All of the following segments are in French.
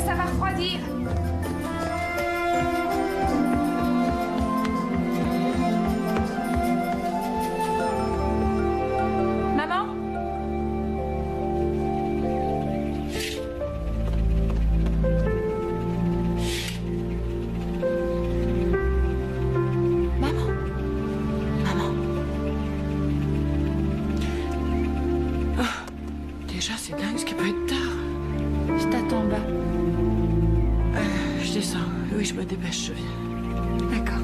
ça va refroidir. Maman? Maman? Maman? Déjà, c'est dingue ce qui peut être tard. Je t'attends en bas. Je descends. Oui, je me dépêche, je viens. D'accord.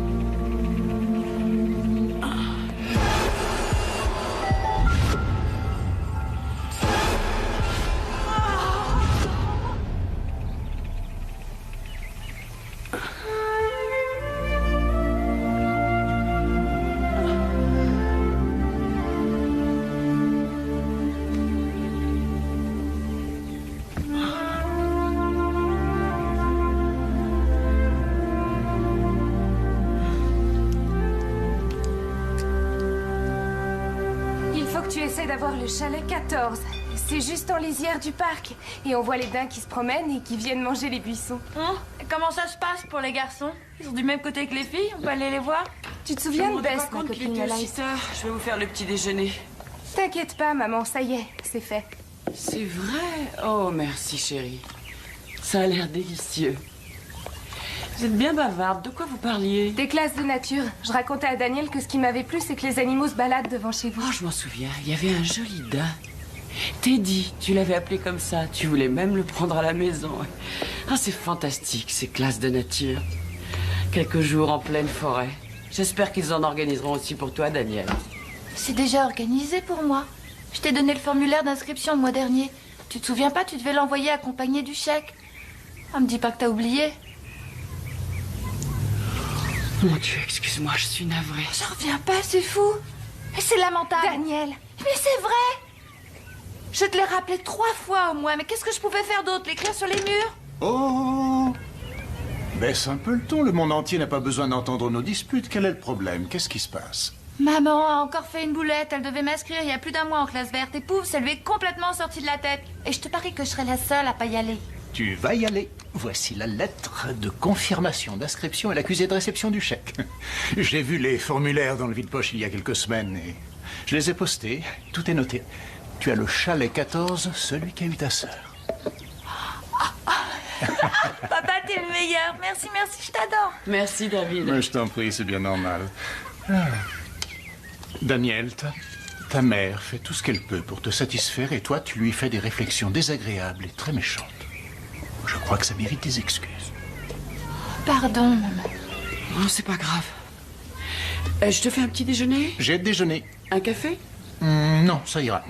Tu essaies d'avoir le chalet 14. C'est juste en lisière du parc. Et on voit les daims qui se promènent et qui viennent manger les buissons. Comment ça se passe pour les garçons? Ils sont du même côté que les filles? On peut aller les voir? Tu te souviens de Bess, ma qu'il copine était Light? 6 heures. Je vais vous faire le petit déjeuner. T'inquiète pas, maman, ça y est, c'est fait. C'est vrai? Oh, merci, chérie. Ça a l'air délicieux. Vous êtes bien bavarde. De quoi vous parliez? Des classes de nature. Je racontais à Daniel que ce qui m'avait plu, c'est que les animaux se baladent devant chez vous. Oh, je m'en souviens. Il y avait un joli daim. Teddy, tu l'avais appelé comme ça. Tu voulais même le prendre à la maison. Ah, c'est fantastique, ces classes de nature. Quelques jours en pleine forêt. J'espère qu'ils en organiseront aussi pour toi, Daniel. C'est déjà organisé pour moi. Je t'ai donné le formulaire d'inscription le mois dernier. Tu te souviens pas? Tu devais l'envoyer accompagné du chèque. Ah, me dis pas que t'as oublié. Mon Dieu, excuse-moi, je suis navrée. J'en reviens pas, c'est fou. Et c'est lamentable. Daniel! Mais c'est vrai! Je te l'ai rappelé 3 fois au moins, mais qu'est-ce que je pouvais faire d'autre? L'écrire sur les murs? Oh! Baisse un peu le ton, le monde entier n'a pas besoin d'entendre nos disputes. Quel est le problème? Qu'est-ce qui se passe? Maman a encore fait une boulette, elle devait m'inscrire il y a plus d'un mois en classe verte. Et pouf, ça lui est complètement sorti de la tête. Et je te parie que je serai la seule à pas y aller. Tu vas y aller. Voici la lettre de confirmation d'inscription et l'accusé de réception du chèque. J'ai vu les formulaires dans le vide-poche il y a quelques semaines et je les ai postés. Tout est noté. Tu as le chalet 14, celui qu'a eu ta sœur. Papa, t'es le meilleur. Merci, merci, je t'adore. Merci, David. Mais je t'en prie, c'est bien normal. Daniel, ta mère fait tout ce qu'elle peut pour te satisfaire et toi, tu lui fais des réflexions désagréables et très méchantes. Je crois que ça mérite des excuses. Pardon, maman. Oh, c'est pas grave. Je te fais un petit déjeuner? J'ai déjeuné. Un café? Non, ça ira.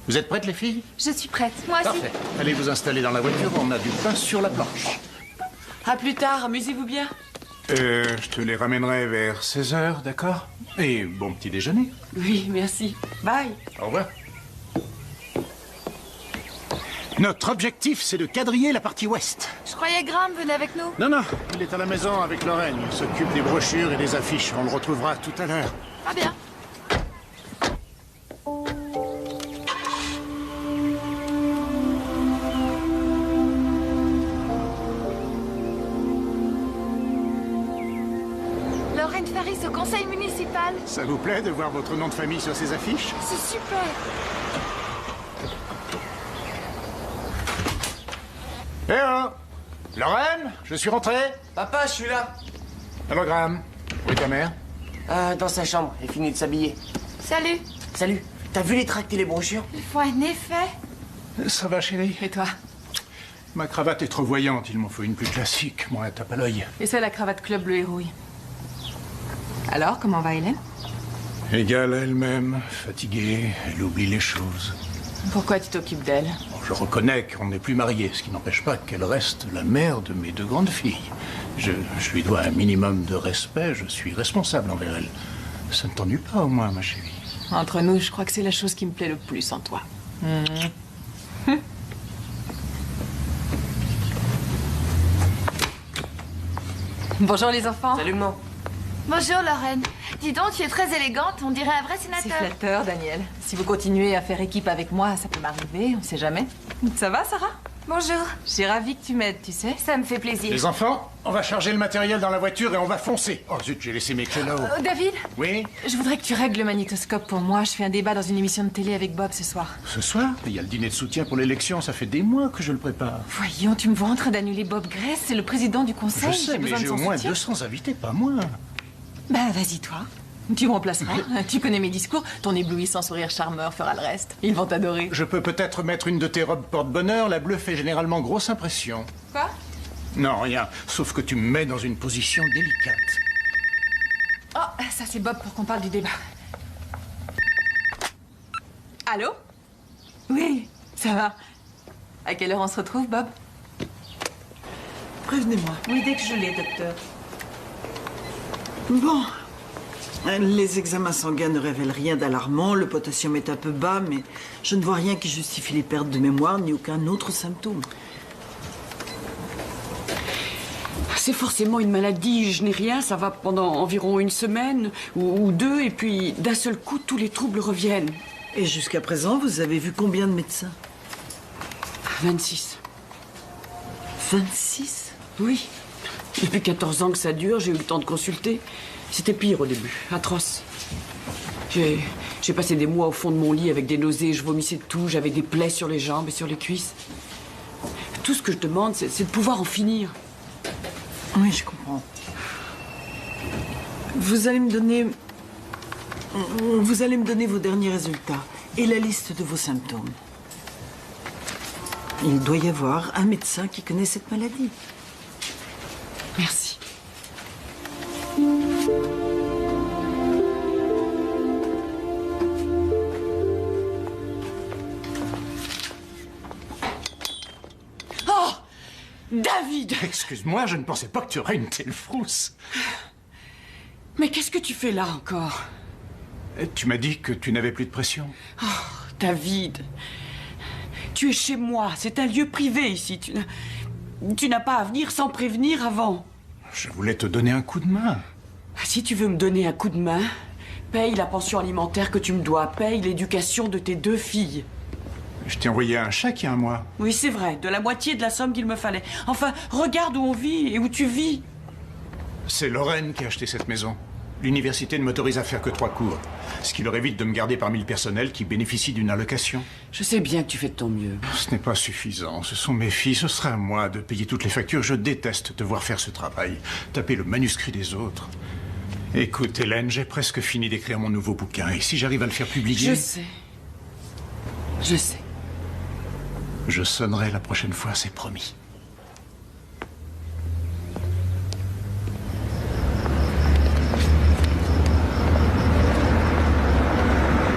Vous êtes prêtes, les filles? Je suis prête. Moi aussi. Parfait. Allez vous installer dans la voiture, on a du pain sur la planche. À plus tard, amusez-vous bien. Je te les ramènerai vers 16h, d'accord? Et bon petit déjeuner. Oui, merci. Bye. Au revoir. Notre objectif, c'est de quadriller la partie ouest. Je croyais que Graham venait avec nous. Non, non, il est à la maison avec Lorraine. Il s'occupe des brochures et des affiches. On le retrouvera tout à l'heure. Ah bien. Lorraine Faris au conseil municipal. Ça vous plaît de voir votre nom de famille sur ces affiches? C'est super. Eh oh! Lorraine, je suis rentré. Papa, je suis là. Alors, Graham, où est ta mère? Dans sa chambre, elle finit de s'habiller. Salut. Salut. T'as vu les tracts et les brochures? Il faut un effet. Ça va, chérie? Et toi? Ma cravate est trop voyante. Il m'en faut une plus classique. Moi, tape à l'œil. Et c'est la cravate Club Bleu et Rouille. Alors, comment va Hélène? Égale à elle-même, fatiguée, elle oublie les choses. Pourquoi tu t'occupes d'elle? Bon, je reconnais qu'on n'est plus mariés, ce qui n'empêche pas qu'elle reste la mère de mes 2 grandes filles. Je lui dois un minimum de respect, je suis responsable envers elle. Ça ne t'ennuie pas, au moins, ma chérie? Entre nous, je crois que c'est la chose qui me plaît le plus en toi. Bonjour les enfants. Salut, maman. Bonjour, Lorraine. Dis donc, tu es très élégante. On dirait un vrai C'est sénateur. flatteur, Daniel. Si vous continuez à faire équipe avec moi, ça peut m'arriver, on sait jamais. Ça va, Sarah? Bonjour. Je suis ravie que tu m'aides, tu sais. Ça me fait plaisir. Les enfants, on va charger le matériel dans la voiture et on va foncer. Oh zut, j'ai laissé mes clés là-haut. David? Oui? Je voudrais que tu règles le magnétoscope pour moi. Je fais un débat dans une émission de télé avec Bob ce soir. Ce soir? Il y a le dîner de soutien pour l'élection, ça fait des mois que je le prépare. Voyons, tu me vois en train d'annuler Bob Grace, c'est le président du conseil. Je sais, mais besoin de j'ai son au moins soutien. 200 invités, pas moins. Bah, vas-y, toi. Tu me remplaceras. Tu connais mes discours. Ton éblouissant sourire charmeur fera le reste. Ils vont t'adorer. Je peux peut-être mettre une de tes robes porte-bonheur, la bleue fait généralement grosse impression. Quoi? Non, rien, sauf que tu me mets dans une position délicate. Oh, ça c'est Bob pour qu'on parle du débat. Allô? Oui, ça va. À quelle heure on se retrouve, Bob? Prévenez-moi. Oui, dès que je l'ai, docteur. Bon. Les examens sanguins ne révèlent rien d'alarmant, le potassium est un peu bas, mais je ne vois rien qui justifie les pertes de mémoire ni aucun autre symptôme. C'est forcément une maladie, je n'ai rien, ça va pendant environ une semaine ou deux, et puis d'un seul coup, tous les troubles reviennent. Et jusqu'à présent, vous avez vu combien de médecins? 26. 26? Oui. Depuis 14 ans que ça dure, j'ai eu le temps de consulter. C'était pire au début, atroce. J'ai passé des mois au fond de mon lit avec des nausées, je vomissais de tout, j'avais des plaies sur les jambes et sur les cuisses. Tout ce que je demande, c'est de pouvoir en finir. Oui, je comprends. Vous allez me donner vos derniers résultats et la liste de vos symptômes. Il doit y avoir un médecin qui connaît cette maladie. Merci. Oh! David! Excuse-moi, je ne pensais pas que tu aurais une telle frousse. Mais qu'est-ce que tu fais là encore? Tu m'as dit que tu n'avais plus de pression. Oh, David, tu es chez moi, c'est un lieu privé ici. Tu n'as pas à venir sans prévenir avant. Je voulais te donner un coup de main. Si tu veux me donner un coup de main, paye la pension alimentaire que tu me dois, paye l'éducation de tes 2 filles. Je t'ai envoyé un chèque il y a un mois. Oui, c'est vrai, de la moitié de la somme qu'il me fallait. Enfin, regarde où on vit et où tu vis. C'est Lorraine qui a acheté cette maison. L'université ne m'autorise à faire que 3 cours, ce qui leur évite de me garder parmi le personnel qui bénéficie d'une allocation. Je sais bien que tu fais de ton mieux. Ce n'est pas suffisant. Ce sont mes filles. Ce sera à moi de payer toutes les factures. Je déteste te voir faire ce travail. Taper le manuscrit des autres. Écoute, Hélène, j'ai presque fini d'écrire mon nouveau bouquin. Et si j'arrive à le faire publier... Je sais. Je sais. Je sonnerai la prochaine fois, c'est promis.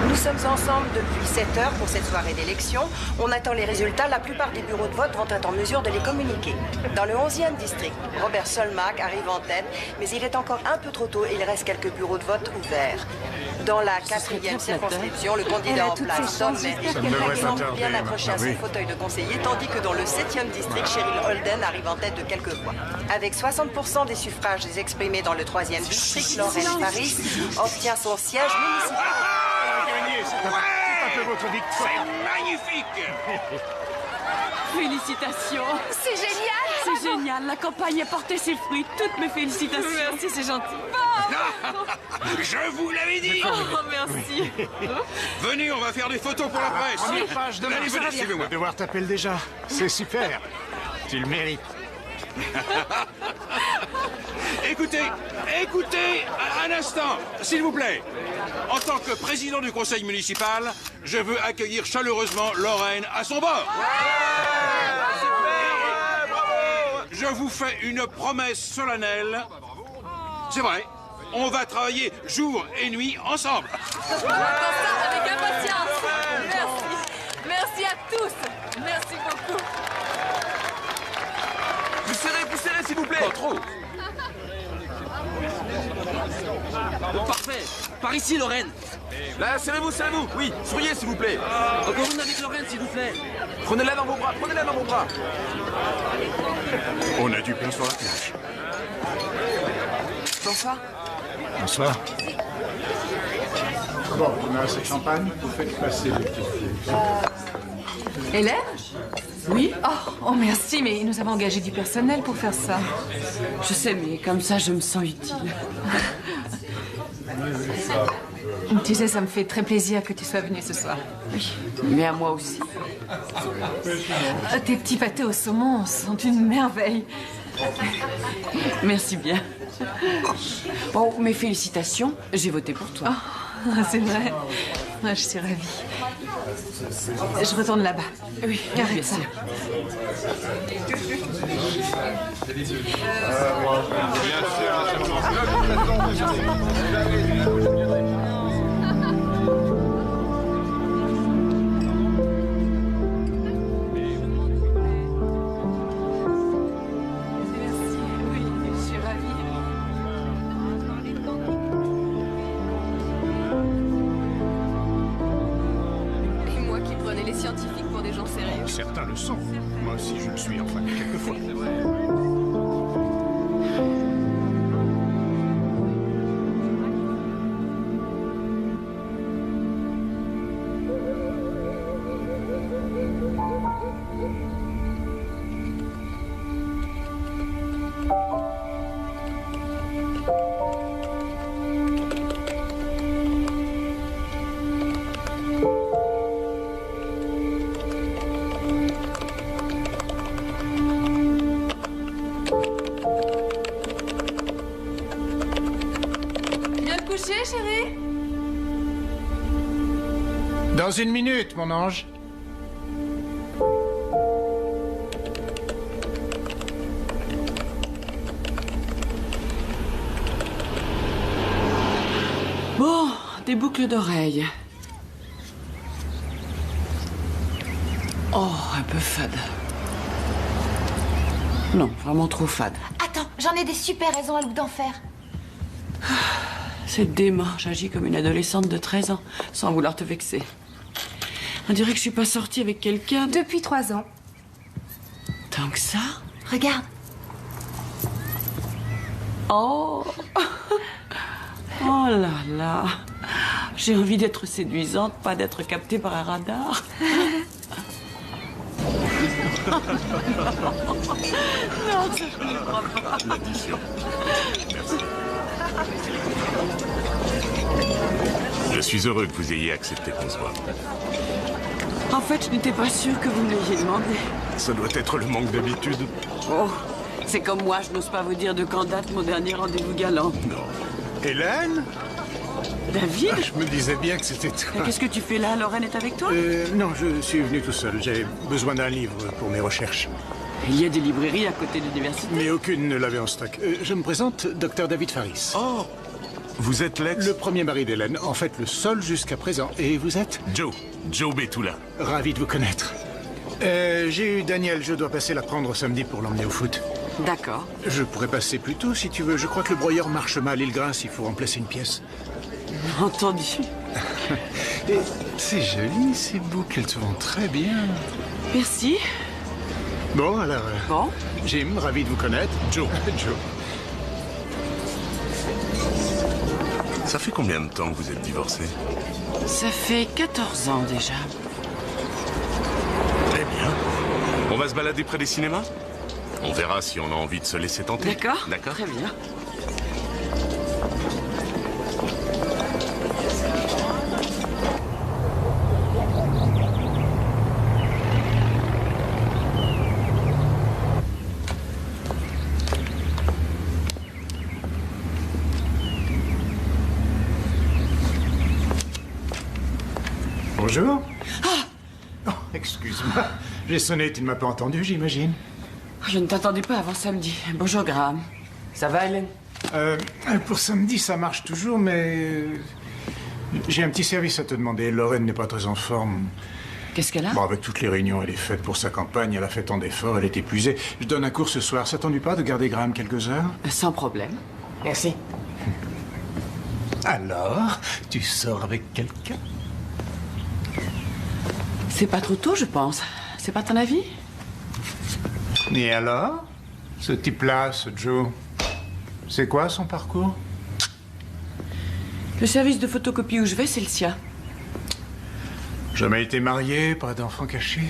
Nous sommes ensemble depuis 7 heures pour cette soirée d'élection. On attend les résultats. La plupart des bureaux de vote vont être en mesure de les communiquer. Dans le 11e district, Robert Solmack arrive en tête, mais il est encore un peu trop tôt et il reste quelques bureaux de vote ouverts. Dans la 4e circonscription, le candidat en place, Tom Merrick, semble bien accroché à son fauteuil de conseiller, tandis que dans le 7e district, Cheryl Holden arrive en tête de quelques voix. Avec 60% des suffrages exprimés dans le 3e district, Lorraine Paris obtient son siège municipal. C'est un peu votre victoire. C'est magnifique! Félicitations. C'est génial! C'est génial, la campagne a porté ses fruits. Toutes mes félicitations. Merci, c'est gentil. Je vous l'avais dit! Oh, merci. Venez, on va faire des photos pour la presse! Première page de Allez, venez, suivez-moi. Devoir t'appeler déjà. C'est super. Tu le mérites. Écoutez, un instant, s'il vous plaît. En tant que président du conseil municipal, je veux accueillir chaleureusement Lorraine à son bord. Je vous fais une promesse solennelle. C'est vrai, on va travailler jour et nuit ensemble. Avec impatience. Merci. Merci à tous. Merci beaucoup. Vous serrez, s'il vous plaît. Pas trop. Parfait. Par ici, Lorraine. Là, serrez-vous. Oui, souriez, s'il vous plaît. Encore une avec Lorraine, s'il vous plaît. Prenez-la dans vos bras. On a du pain sur la plage. Bonsoir. Bonsoir. Bon, on a assez de champagne. Vous faites passer les petites filles. Hélène? Oui? Oh, merci, mais nous avons engagé du personnel pour faire ça. Je sais, mais comme ça, je me sens utile. Tu sais, ça me fait très plaisir que tu sois venu ce soir. Oui, mais à moi aussi. Tes petits pâtés au saumon sont une merveille. Merci bien. Bon, mes félicitations, j'ai voté pour toi. Oh, c'est vrai. Je suis ravie. Je retourne là-bas. Oui, Carré bien ça. sûr. Scientifiques pour des gens sérieux. Certains le sont. Moi aussi, je le suis, enfin, quelquefois. Chérie? Dans une minute, mon ange. Bon, des boucles d'oreilles. Oh, un peu fade. Non, vraiment trop fade. Attends, j'en ai des super raisons à loup d'enfer. C'est dément, j'agis comme une adolescente de 13 ans, sans vouloir te vexer. On dirait que je suis pas sortie avec quelqu'un... Depuis 3 ans. Tant que ça? Regarde. Oh. Oh là là. J'ai envie d'être séduisante, pas d'être captée par un radar. Non, ça je ne crois pas. L'addition. Merci. Je suis heureux que vous ayez accepté qu'on se voie. En fait, je n'étais pas sûre que vous me l'ayez demandé. Ça doit être le manque d'habitude. Oh, c'est comme moi, je n'ose pas vous dire de quand date mon dernier rendez-vous galant. Non. Hélène? David? Ah, je me disais bien que c'était toi. Qu'est-ce que tu fais là? Lorraine est avec toi? Non, je suis venu tout seul. J'ai besoin d'un livre pour mes recherches. Il y a des librairies à côté de l'université. Mais aucune ne l'avait en stock. Je me présente, Dr David Faris. Oh! Vous êtes l'ex? Le premier mari d'Hélène, en fait le seul jusqu'à présent. Et vous êtes? Joe Betula. Ravi de vous connaître. J'ai eu Daniel, je dois passer la prendre samedi pour l'emmener au foot. D'accord. Je pourrais passer plus tôt si tu veux. Je crois que le broyeur marche mal, il grince, il faut remplacer une pièce. Entendu. Et c'est joli ces boucles, elles te vont très bien. Merci. Bon alors, Bon. Jim, ravi de vous connaître. Joe. Joe. Ça fait combien de temps que vous êtes divorcés? Ça fait 14 ans déjà. Très bien. On va se balader près des cinémas? On verra si on a envie de se laisser tenter. D'accord. D'accord. Très bien. Bonjour. Oh, excuse-moi. J'ai sonné, tu ne m'as pas entendu, j'imagine. Je ne t'attendais pas avant samedi. Bonjour, Graham. Ça va, Hélène? Pour samedi, ça marche toujours, mais... J'ai un petit service à te demander. Lorraine n'est pas très en forme. Qu'est-ce qu'elle a? Bon, avec toutes les réunions, elle est faite pour sa campagne, elle a fait tant d'efforts, elle est épuisée. Je donne un cours ce soir. Ça t'ennuie pas de garder Graham quelques heures? Sans problème. Merci. Alors, tu sors avec quelqu'un? C'est pas trop tôt, je pense. C'est pas ton avis? Et alors? Ce type-là, ce Joe, c'est quoi son parcours? Le service de photocopie où je vais, c'est le sien. Jamais été marié, pas d'enfant caché?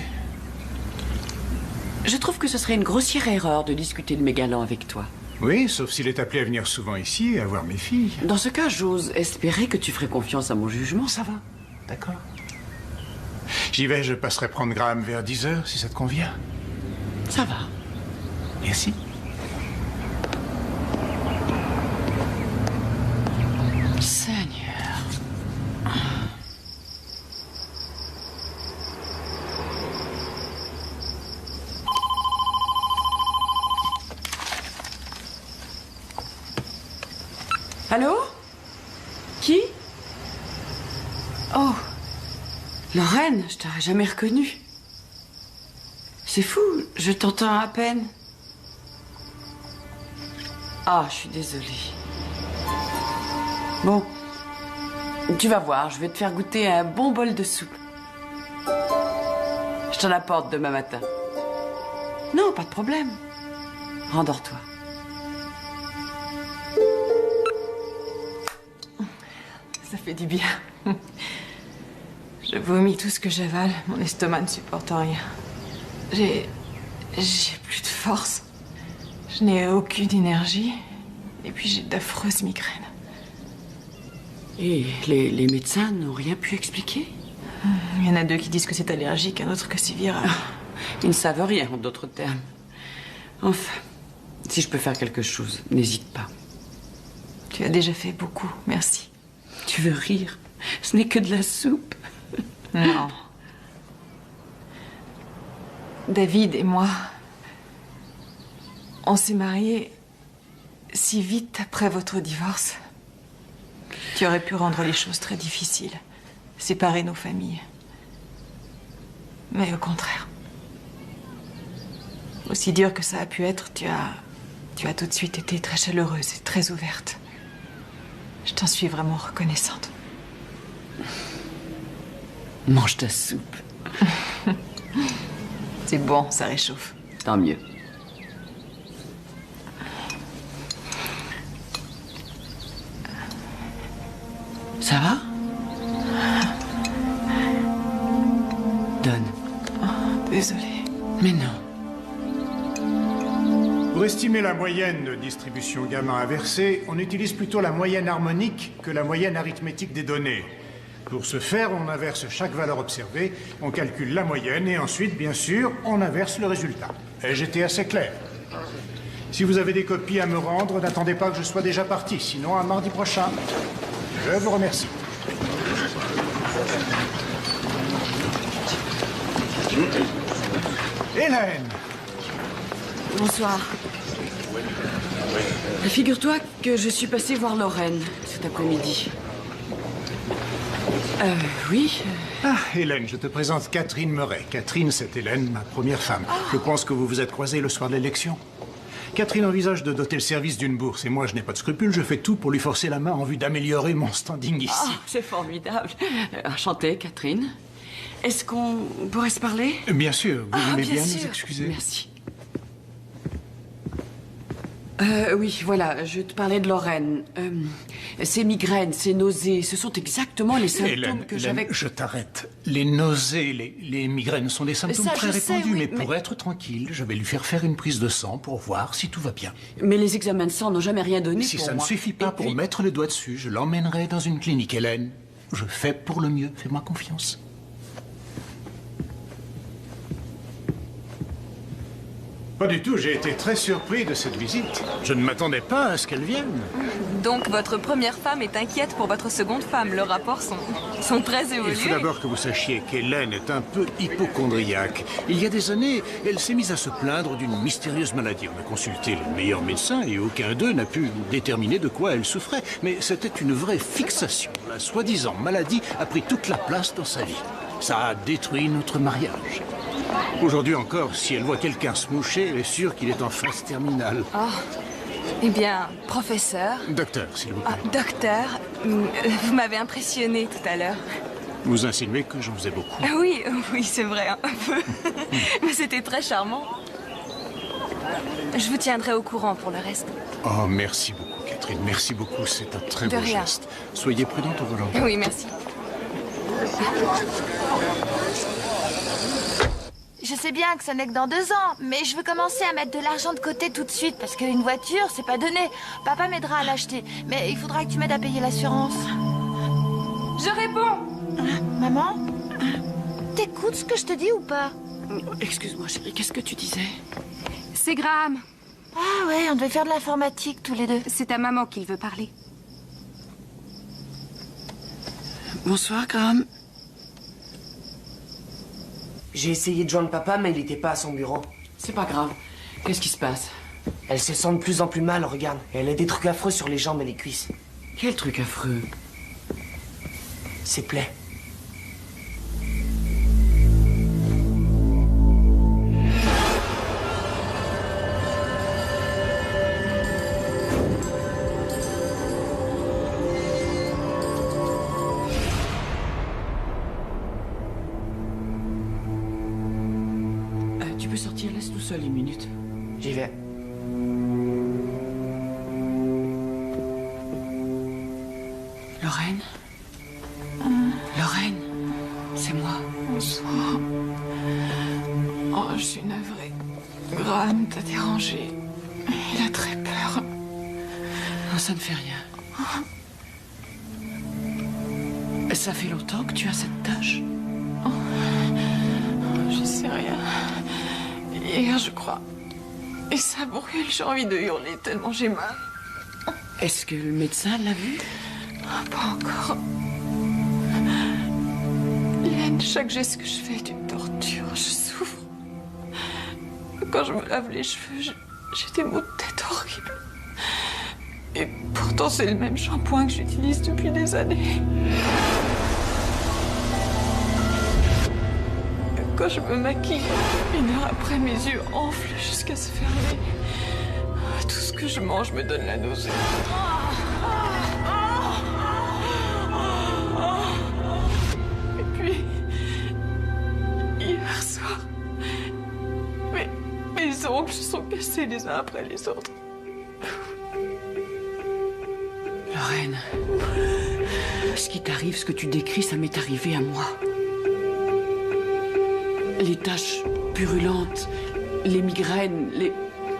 Je trouve que ce serait une grossière erreur de discuter de mes galants avec toi. Oui, sauf s'il est appelé à venir souvent ici et à voir mes filles. Dans ce cas, j'ose espérer que tu ferais confiance à mon jugement. Ça va, d'accord. J'y vais, je passerai prendre Graham vers 10h, si ça te convient. Ça va. Merci. Seigneur. Allô? Qui? Oh, Lorraine, je t'aurais jamais reconnue. C'est fou, je t'entends à peine. Ah, je suis désolée. Bon, tu vas voir, je vais te faire goûter un bon bol de soupe. Je t'en apporte demain matin. Non, pas de problème. Rendors-toi. Ça fait du bien. Je vomis tout ce que j'avale. Mon estomac ne supporte rien. J'ai plus de force. Je n'ai aucune énergie. Et puis j'ai d'affreuses migraines. Et les médecins n'ont rien pu expliquer? Il y en a 2 qui disent que c'est allergique, un autre que c'est viral. Ils ne savent rien, en d'autres termes. Enfin, si je peux faire quelque chose, n'hésite pas. Tu as déjà fait beaucoup, merci. Tu veux rire? Ce n'est que de la soupe. Non. David et moi, on s'est mariés si vite après votre divorce. Tu aurais pu rendre les choses très difficiles, séparer nos familles. Mais au contraire. Aussi dur que ça a pu être, tu as tout de suite été très chaleureuse et très ouverte. Je t'en suis vraiment reconnaissante. Mange ta soupe. C'est bon, ça réchauffe. Tant mieux. Ça va? Donne. Oh, désolée. Mais non. Pour estimer la moyenne de distribution gamma inversée, on utilise plutôt la moyenne harmonique que la moyenne arithmétique des données. Pour ce faire, on inverse chaque valeur observée, on calcule la moyenne et ensuite, bien sûr, on inverse le résultat. Ai-je été assez clair? Si vous avez des copies à me rendre, n'attendez pas que je sois déjà parti, sinon à mardi prochain. Je vous remercie. Hélène! Bonsoir. Figure-toi que je suis passée voir Lorraine cet après-midi. Oui. Ah, Hélène, je te présente Catherine Murray. Catherine, c'est Hélène, ma première femme. Je pense que vous vous êtes croisés le soir de l'élection. Catherine envisage de doter le service d'une bourse et moi, je n'ai pas de scrupules. Je fais tout pour lui forcer la main en vue d'améliorer mon standing ici. Oh, c'est formidable. Enchantée, Catherine. Est-ce qu'on pourrait se parler? Bien sûr. Vous voulez bien sûr. nous excuser? Merci. Oui, voilà, je te parlais de Lorraine. Ces migraines, ces nausées, ce sont exactement les symptômes que j'avais... Je t'arrête. Les nausées, les migraines sont des symptômes très répandus, mais pour être tranquille, je vais lui faire une prise de sang pour voir si tout va bien. Mais les examens de sang n'ont jamais rien donné Si pour ça moi. ne suffit pas pour mettre le doigt dessus, je l'emmènerai dans une clinique, Hélène. Je fais pour le mieux, fais-moi confiance. Pas du tout, j'ai été très surpris de cette visite. Je ne m'attendais pas à ce qu'elle vienne. Donc votre première femme est inquiète pour votre seconde femme. Leurs rapports sont très évolués. Il faut d'abord que vous sachiez qu'Hélène est un peu hypocondriaque. Il y a des années, elle s'est mise à se plaindre d'une mystérieuse maladie. On a consulté les meilleurs médecins et aucun d'eux n'a pu déterminer de quoi elle souffrait. Mais c'était une vraie fixation. La soi-disant maladie a pris toute la place dans sa vie. Ça a détruit notre mariage. Aujourd'hui encore, si elle voit quelqu'un se moucher, elle est sûre qu'il est en phase terminale. Oh. Eh bien, professeur... Docteur, s'il vous plaît. Docteur, vous m'avez impressionné tout à l'heure. Vous insinuez que j'en faisais beaucoup. Oui, c'est vrai, un peu. Mais c'était très charmant. Je vous tiendrai au courant pour le reste. Oh, merci beaucoup, Catherine. Merci beaucoup, c'est un très beau rien. geste. Soyez prudente au volant. Oui, merci. Je sais bien que ça n'est que dans 2 ans, mais je veux commencer à mettre de l'argent de côté tout de suite, parce qu'une voiture, c'est pas donné. Papa m'aidera à l'acheter, mais il faudra que tu m'aides à payer l'assurance. Je réponds. Maman, t'écoutes ce que je te dis ou pas? Excuse-moi, chérie, qu'est-ce que tu disais? C'est Graham. Ah ouais, on devait faire de l'informatique tous les deux. C'est ta maman qu'il veut parler. Bonsoir, Graham. J'ai essayé de joindre papa, mais il n'était pas à son bureau. C'est pas grave. Qu'est-ce qui se passe? Elle se sent de plus en plus mal, regarde. Et elle a des trucs affreux sur les jambes et les cuisses. Quel truc affreux? Ses plaies. Tu peux sortir, laisse tout seul une minute. J'y vais. Lorraine? Lorraine, c'est moi. Bonsoir. Oh, je suis navrée. Graham t'a dérangé. Il a très peur. Non, ça ne fait rien. Ça fait longtemps que tu as cette tache? Je sais rien. Hier, je crois. Et ça brûle, j'ai envie de hurler tellement j'ai mal. Est-ce que le médecin l'a vu? Pas encore. Hélène, chaque geste que je fais est une torture. Je souffre. Quand je me lave les cheveux, j'ai des maux de tête horribles. Et pourtant, c'est le même shampoing que j'utilise depuis des années. Quand je me maquille, 1 heure après, mes yeux enflent jusqu'à se fermer. Tout ce que je mange me donne la nausée. Et puis, hier soir, mes ongles se sont cassés les uns après les autres. Lorraine, ce qui t'arrive, ce que tu décris, ça m'est arrivé à moi. Les taches purulentes, les migraines,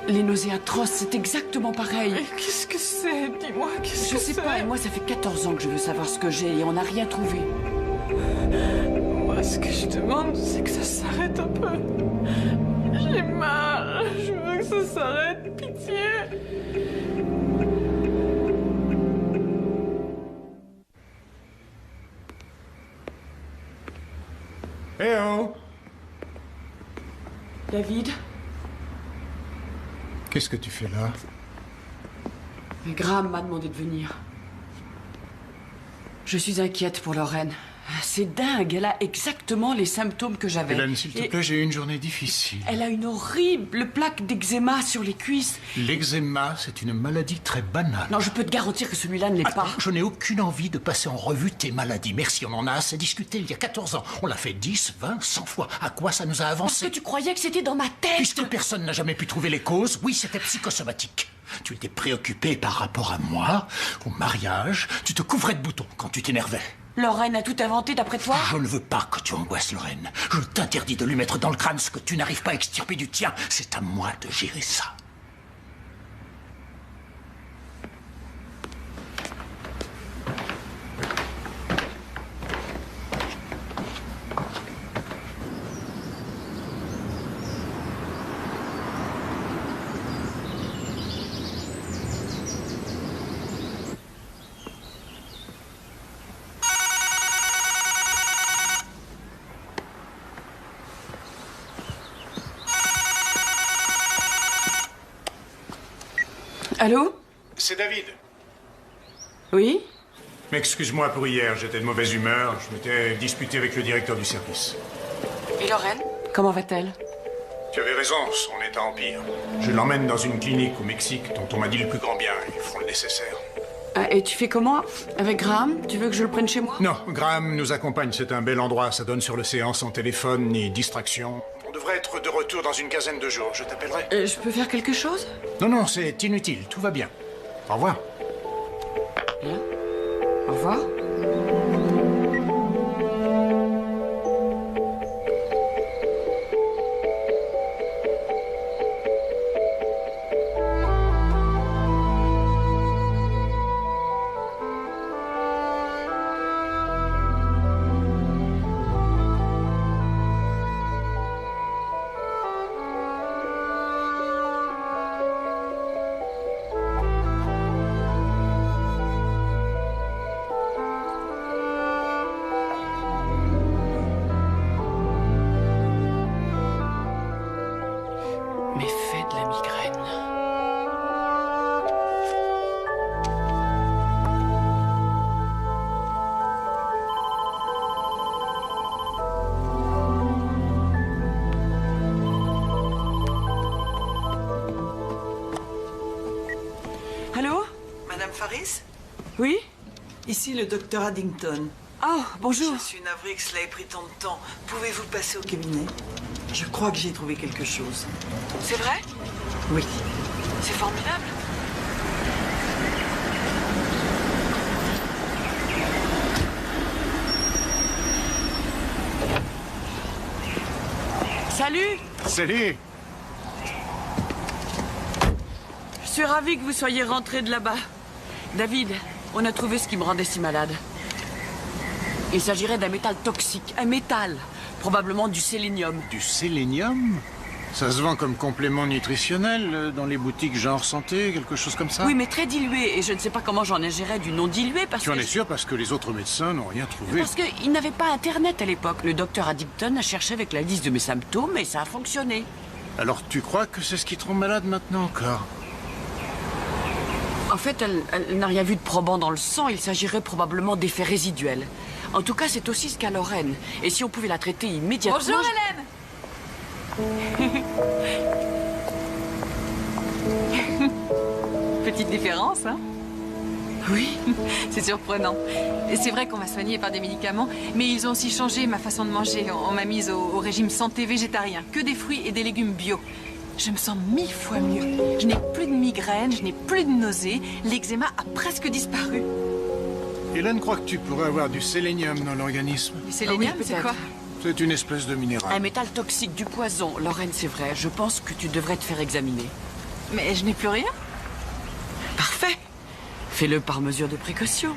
les nausées atroces, c'est exactement pareil. Mais qu'est-ce que c'est? Dis-moi, qu'est-ce que c'est? Je sais pas, et moi ça fait 14 ans que je veux savoir ce que j'ai et on n'a rien trouvé. Moi, ce que je demande, c'est que ça s'arrête un peu. J'ai mal, je veux que ça s'arrête, pitié. Eh oh! David? Qu'est-ce que tu fais là? Graham m'a demandé de venir. Je suis inquiète pour Lorraine. C'est dingue, elle a exactement les symptômes que j'avais. Hélène, s'il te plaît, j'ai eu une journée difficile. Elle a une horrible plaque d'eczéma sur les cuisses. L'eczéma, c'est une maladie très banale. Non, je peux te garantir que celui-là ne l'est pas. Je n'ai aucune envie de passer en revue tes maladies. Merci, on en a assez discuté il y a 14 ans. On l'a fait 10, 20, 100 fois. À quoi ça nous a avancé? Parce que tu croyais que c'était dans ma tête. Puisque personne n'a jamais pu trouver les causes, oui, c'était psychosomatique. Tu étais préoccupé par rapport à moi, au mariage. Tu te couvrais de boutons quand tu t'énervais. Lorraine a tout inventé d'après toi? Je ne veux pas que tu angoisses Lorraine. Je t'interdis de lui mettre dans le crâne ce que tu n'arrives pas à extirper du tien. C'est à moi de gérer ça. Allô? C'est David. Oui? Excuse-moi pour hier, j'étais de mauvaise humeur. Je m'étais disputé avec le directeur du service. Et Lorraine? Comment va-t-elle? Tu avais raison, son état empire. Je l'emmène dans une clinique au Mexique dont on m'a dit le plus grand bien. Ils feront le nécessaire. Ah, et tu fais comment? Avec Graham? Tu veux que je le prenne chez moi? Non, Graham nous accompagne. C'est un bel endroit. Ça donne sur l'océan sans téléphone ni distraction. On devrait être de retour dans une quinzaine de jours. Je t'appellerai. Je peux faire quelque chose? Non, c'est inutile. Tout va bien. Au revoir. Bien. Au revoir. méfaits de la migraine. Allô? Madame Faris? Oui? Ici le docteur Addington. Oh, bonjour. Je suis navrée que cela ait pris tant de temps. Pouvez-vous passer au cabinet? Je crois que j'ai trouvé quelque chose. C'est vrai? Oui. C'est formidable. Salut! Salut! Je suis ravie que vous soyez rentré de là-bas. David, on a trouvé ce qui me rendait si malade. Il s'agirait d'un métal toxique, un métal, probablement du sélénium. Du sélénium? Ça se vend comme complément nutritionnel dans les boutiques genre santé, quelque chose comme ça? Oui, mais très dilué, et je ne sais pas comment j'en ingérais du non dilué parce que... Tu en es sûr parce que les autres médecins n'ont rien trouvé? Parce qu'ils n'avaient pas Internet à l'époque. Le docteur Addington a cherché avec la liste de mes symptômes et ça a fonctionné. Alors tu crois que c'est ce qui te rend malade maintenant encore? En fait, elle n'a rien vu de probant dans le sang. Il s'agirait probablement d'effets résiduels. En tout cas, c'est aussi ce qu'a Lorraine. Et si on pouvait la traiter immédiatement... Bonjour, Hélène. Petite différence, hein? Oui. C'est surprenant. C'est vrai qu'on m'a soignée par des médicaments, mais ils ont aussi changé ma façon de manger. On m'a mise au régime santé végétarien, que des fruits et des légumes bio. Je me sens 1000 fois mieux. Je n'ai plus de migraine, je n'ai plus de nausées. L'eczéma a presque disparu. Hélène croit que tu pourrais avoir du sélénium dans l'organisme. Du sélénium, Ah oui, c'est quoi? C'est une espèce de minéral. Un métal toxique, du poison. Lorraine, c'est vrai. Je pense que tu devrais te faire examiner. Mais je n'ai plus rien. Parfait. Fais-le par mesure de précaution.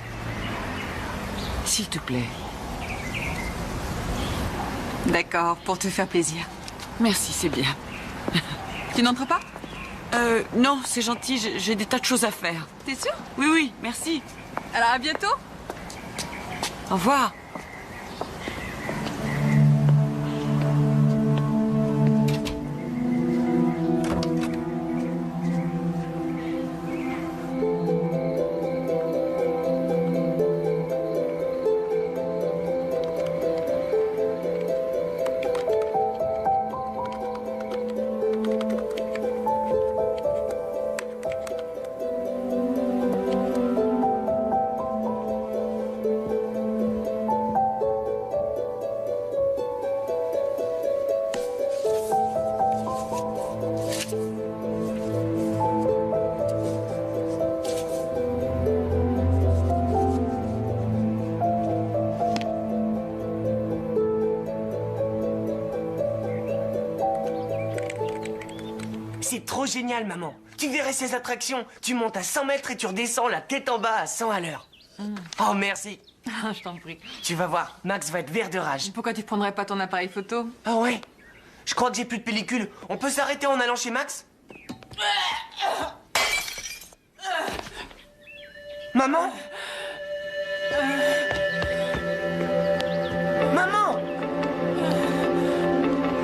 S'il te plaît. D'accord, pour te faire plaisir. Merci, c'est bien. Tu n'entres pas? Non, c'est gentil, j'ai des tas de choses à faire. T'es sûr? Oui, oui, merci. Alors à bientôt. Au revoir. C'est trop génial, maman. Tu verrais ces attractions. Tu montes à 100 mètres et tu redescends la tête en bas à 100 à l'heure. Oh, merci. Je t'en prie. Tu vas voir, Max va être vert de rage. Pourquoi tu prendrais pas ton appareil photo? Ah ouais? Je crois que j'ai plus de pellicule. On peut s'arrêter en allant chez Max? Maman? Maman?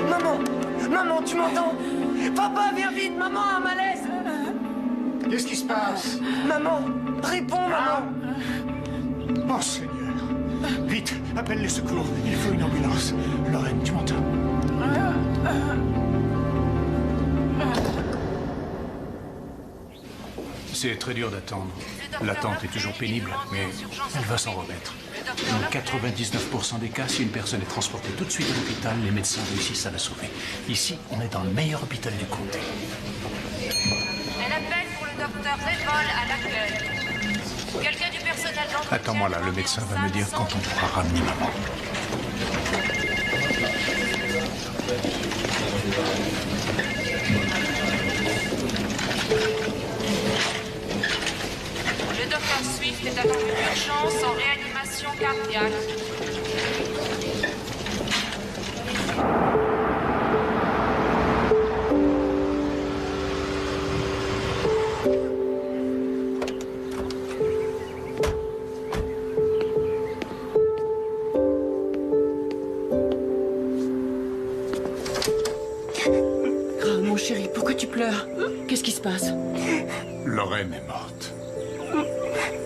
Maman? Maman, tu m'entends? Papa, viens vite, maman a un malaise! Qu'est-ce qui se passe? Maman, réponds, maman! Oh Seigneur! Vite, appelle les secours. Il faut une ambulance. Lorraine, tu m'entends? C'est très dur d'attendre. L'attente est toujours pénible, mais elle va s'en remettre. Dans 99% des cas, si une personne est transportée tout de suite à l'hôpital, les médecins réussissent à la sauver. Ici, on est dans le meilleur hôpital du comté. Elle appelle pour le docteur Redvol à l'accueil. Quelqu'un du personnel d'entretien... Attends-moi là, le médecin va me dire quand on pourra ramener maman. Le docteur Swift est attendu d'urgence en réanimation cardiaque. Mon chéri, pourquoi tu tu pleures? Qu'est-ce qui se passe? Lorraine est morte.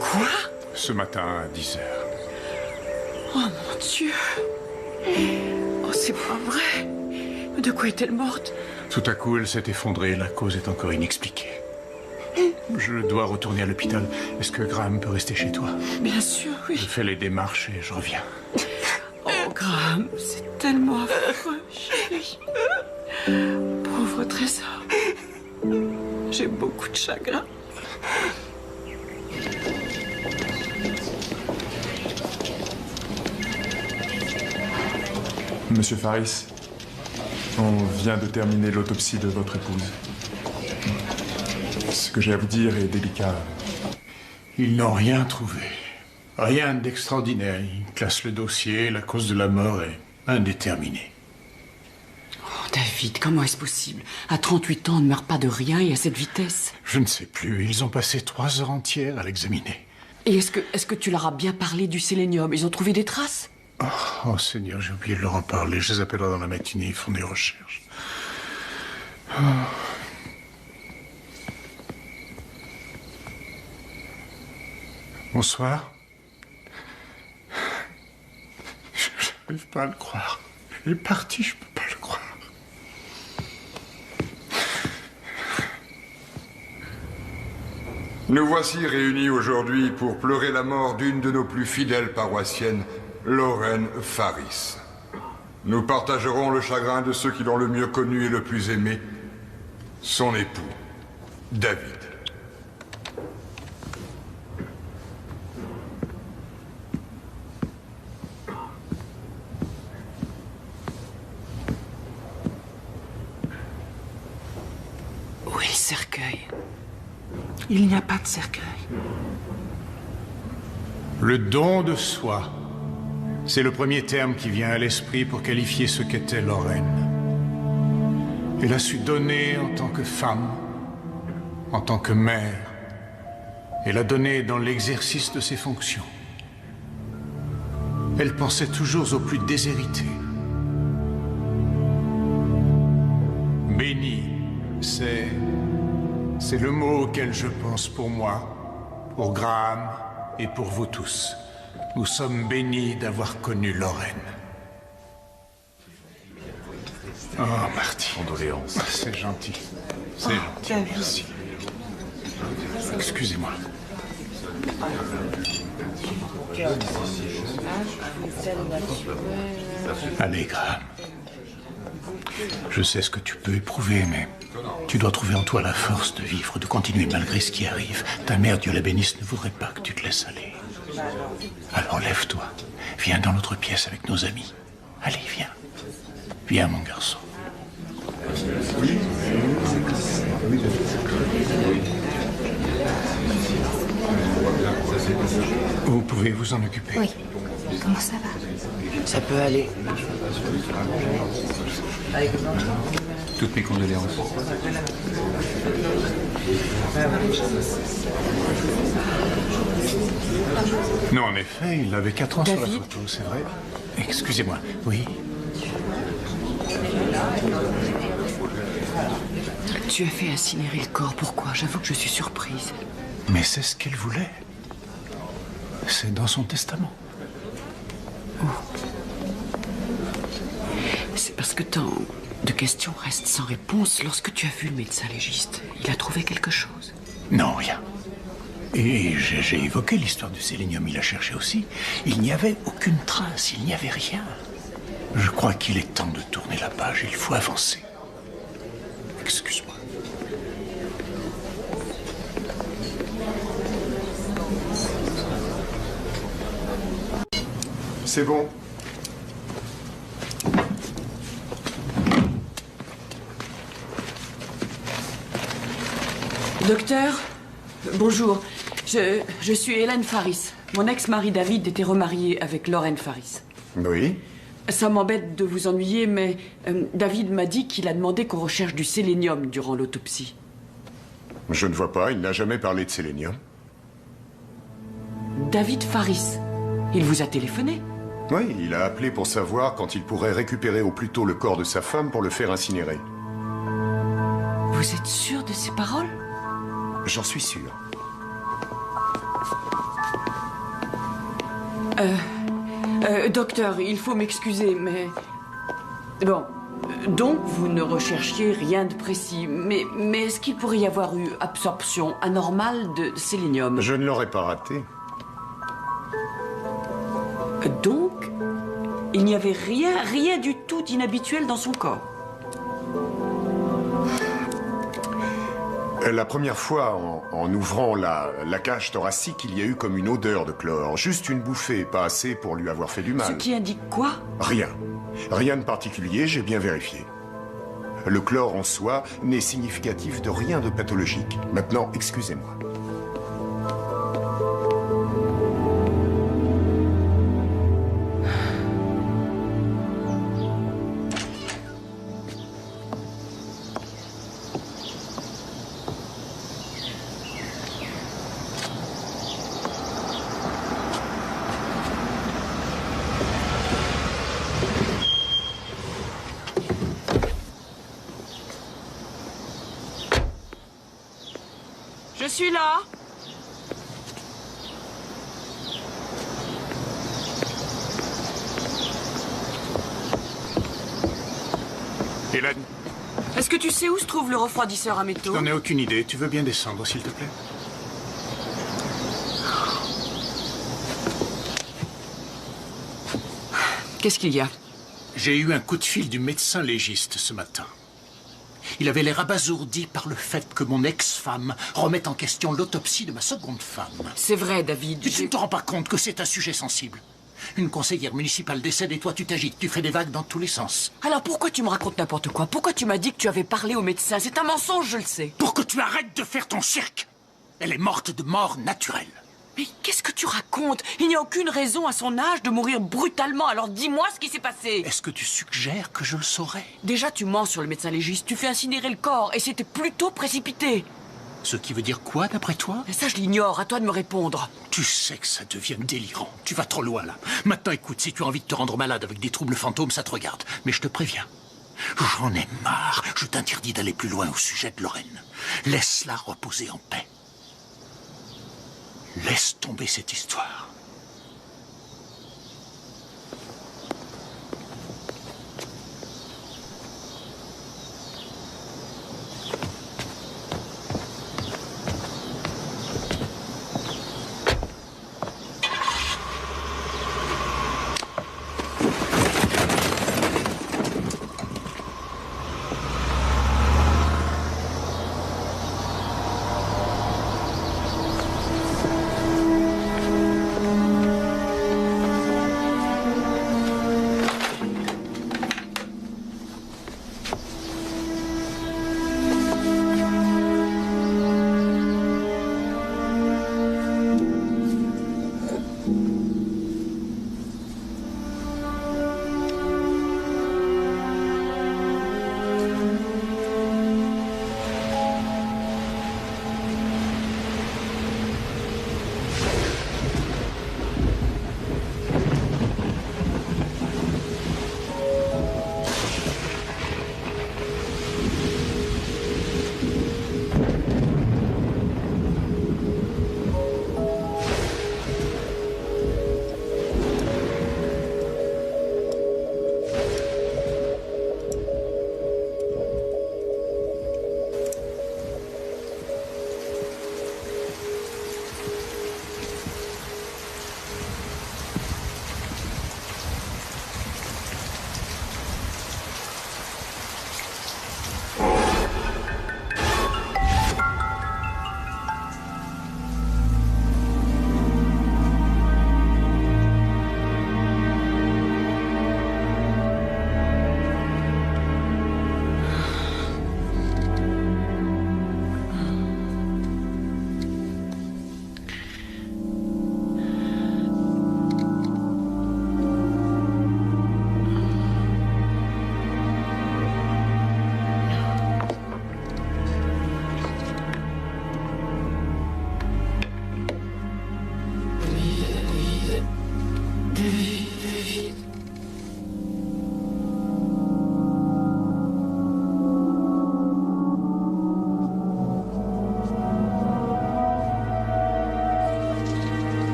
Quoi? Ce matin à 10 heures. Oh mon Dieu! Oh, c'est pas vrai! De quoi est-elle morte? Tout à coup, elle s'est effondrée. La cause est encore inexpliquée. Je dois retourner à l'hôpital. Est-ce que Graham peut rester chez toi? Bien sûr, oui. Je fais les démarches et je reviens. Oh, Graham, c'est tellement affreux, chérie. Pauvre Trésor. J'ai beaucoup de chagrin. Monsieur Faris, on vient de terminer l'autopsie de votre épouse. Ce que j'ai à vous dire est délicat. Ils n'ont rien trouvé. Rien d'extraordinaire. Ils classent le dossier, la cause de la mort est indéterminée. Oh, David, comment est-ce possible? À 38 ans, on ne meurt pas de rien et à cette vitesse. Je ne sais plus. Ils ont passé 3 heures entières à l'examiner. Et est-ce que tu leur as bien parlé du sélénium? Ils ont trouvé des traces? Oh Seigneur, j'ai oublié de leur en parler. Je les appellerai dans la matinée, ils font des recherches. Oh. Bonsoir. Je n'arrive pas à le croire. Il est parti, je ne peux pas le croire. Nous voici réunis aujourd'hui pour pleurer la mort d'une de nos plus fidèles paroissiennes, Lorraine Faris. Nous partagerons le chagrin de ceux qui l'ont le mieux connu et le plus aimé, son époux, David. Où est le cercueil? Il n'y a pas de cercueil. Le don de soi. C'est le premier terme qui vient à l'esprit pour qualifier ce qu'était Lorraine. Elle a su donner en tant que femme, en tant que mère. Elle a donné dans l'exercice de ses fonctions. Elle pensait toujours aux plus déshérités. Béni, c'est le mot auquel je pense pour moi, pour Graham et pour vous tous. Nous sommes bénis d'avoir connu Lorraine. Oh, Marty. Condoléances. C'est gentil. C'est gentil. Merci. Excusez-moi. Allez, Graham. Je sais ce que tu peux éprouver, mais tu dois trouver en toi la force de vivre, de continuer malgré ce qui arrive. Ta mère, Dieu la bénisse, ne voudrait pas que tu te laisses aller. Alors lève-toi. Viens dans l'autre pièce avec nos amis. Allez, viens. Viens, mon garçon. Vous pouvez vous en occuper. Oui. Comment ça va? Ça peut aller. Toutes mes condoléances. Non, en effet, il avait 4 ans sur la David. photo, c'est vrai. Excusez-moi. Oui. Tu as fait incinérer le corps. Pourquoi? J'avoue que je suis surprise. Mais c'est ce qu'elle voulait. C'est dans son testament. Oh. C'est parce que tant de questions restent sans réponse. Lorsque tu as vu le médecin légiste, il a trouvé quelque chose? Non, rien. Et j'ai évoqué l'histoire du sélénium. Il a cherché aussi. Il n'y avait aucune trace. Il n'y avait rien. Je crois qu'il est temps de tourner la page. Il faut avancer. Excuse-moi. C'est bon. Docteur, bonjour. Je suis Hélène Faris. Mon ex-mari David était remarié avec Lorraine Faris. Oui. Ça m'embête de vous ennuyer, mais David m'a dit qu'il a demandé qu'on recherche du sélénium durant l'autopsie. Je ne vois pas, il n'a jamais parlé de sélénium. David Faris, il vous a téléphoné? Oui, il a appelé pour savoir quand il pourrait récupérer au plus tôt le corps de sa femme pour le faire incinérer. Vous Vous êtes sûr de ces paroles? J'en suis sûr. Docteur, il faut m'excuser, mais... Bon, donc vous ne recherchiez rien de précis, mais est-ce qu'il pourrait y avoir eu absorption anormale de sélénium? Je ne l'aurais pas raté. Donc, il n'y avait rien du tout d'inhabituel dans son corps? La première fois, en ouvrant la cage thoracique, il y a eu comme une odeur de chlore. Juste une bouffée, pas assez pour lui avoir fait du mal. Ce qui indique quoi? Rien. Rien de particulier, j'ai bien vérifié. Le chlore en soi n'est significatif de rien de pathologique. Maintenant, excusez-moi. Je suis là. Hélène, Est-ce que tu sais où se trouve le refroidisseur à métaux? je n'en ai aucune idée. Tu veux bien descendre, s'il te plaît? Qu'est-ce qu'il y a? J'ai eu un coup de fil du médecin légiste ce matin. Il avait l'air abasourdi par le fait que mon ex-femme remette en question l'autopsie de ma seconde femme. C'est vrai, David. Mais tu ne te rends pas compte que c'est un sujet sensible. Une conseillère municipale décède et toi tu t'agites, tu fais des vagues dans tous les sens. Alors pourquoi tu me racontes n'importe quoi? Pourquoi tu m'as dit que tu avais parlé au médecin? C'est un mensonge, je le sais. Pour que tu arrêtes de faire ton cirque. Elle est morte de mort naturelle. Mais qu'est-ce que tu racontes? Il n'y a aucune raison à son âge de mourir brutalement, alors dis-moi ce qui s'est passé. Est-ce que tu suggères que je le saurais? Déjà, tu mens sur le médecin légiste, tu fais incinérer le corps, et c'était plutôt précipité. Ce qui veut dire quoi, d'après toi? Et ça, je l'ignore, à toi de me répondre. Tu sais que ça devient délirant. Tu vas trop loin, là. Maintenant, écoute, si tu as envie de te rendre malade avec des troubles fantômes, ça te regarde. Mais je te préviens, j'en ai marre. Je t'interdis d'aller plus loin au sujet de Lorraine. Laisse-la reposer en paix. Laisse tomber cette histoire.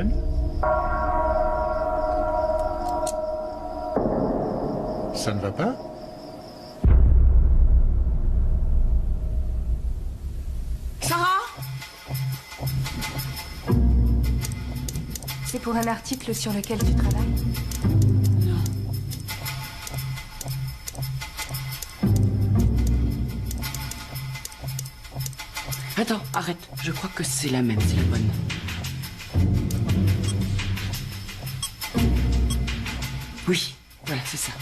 Lorraine? Ça ne va pas? Sarah? C'est pour un article sur lequel tu travailles? Non. Attends, arrête. Je crois que c'est la même, c'est la bonne. Oui, voilà, c'est ça.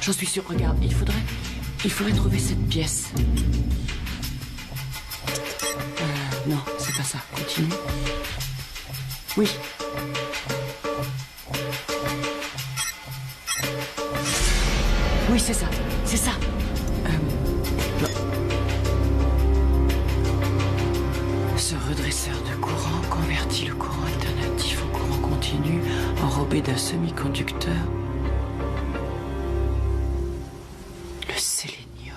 J'en suis sûre. Regarde, il faudrait trouver cette pièce. Non, c'est pas ça. Continue. Oui. Oui, c'est ça. C'est ça. Non. Ce redresseur de courant convertit le courant alternatif au courant continu enrobé d'un semi-conducteur. Le sélénium.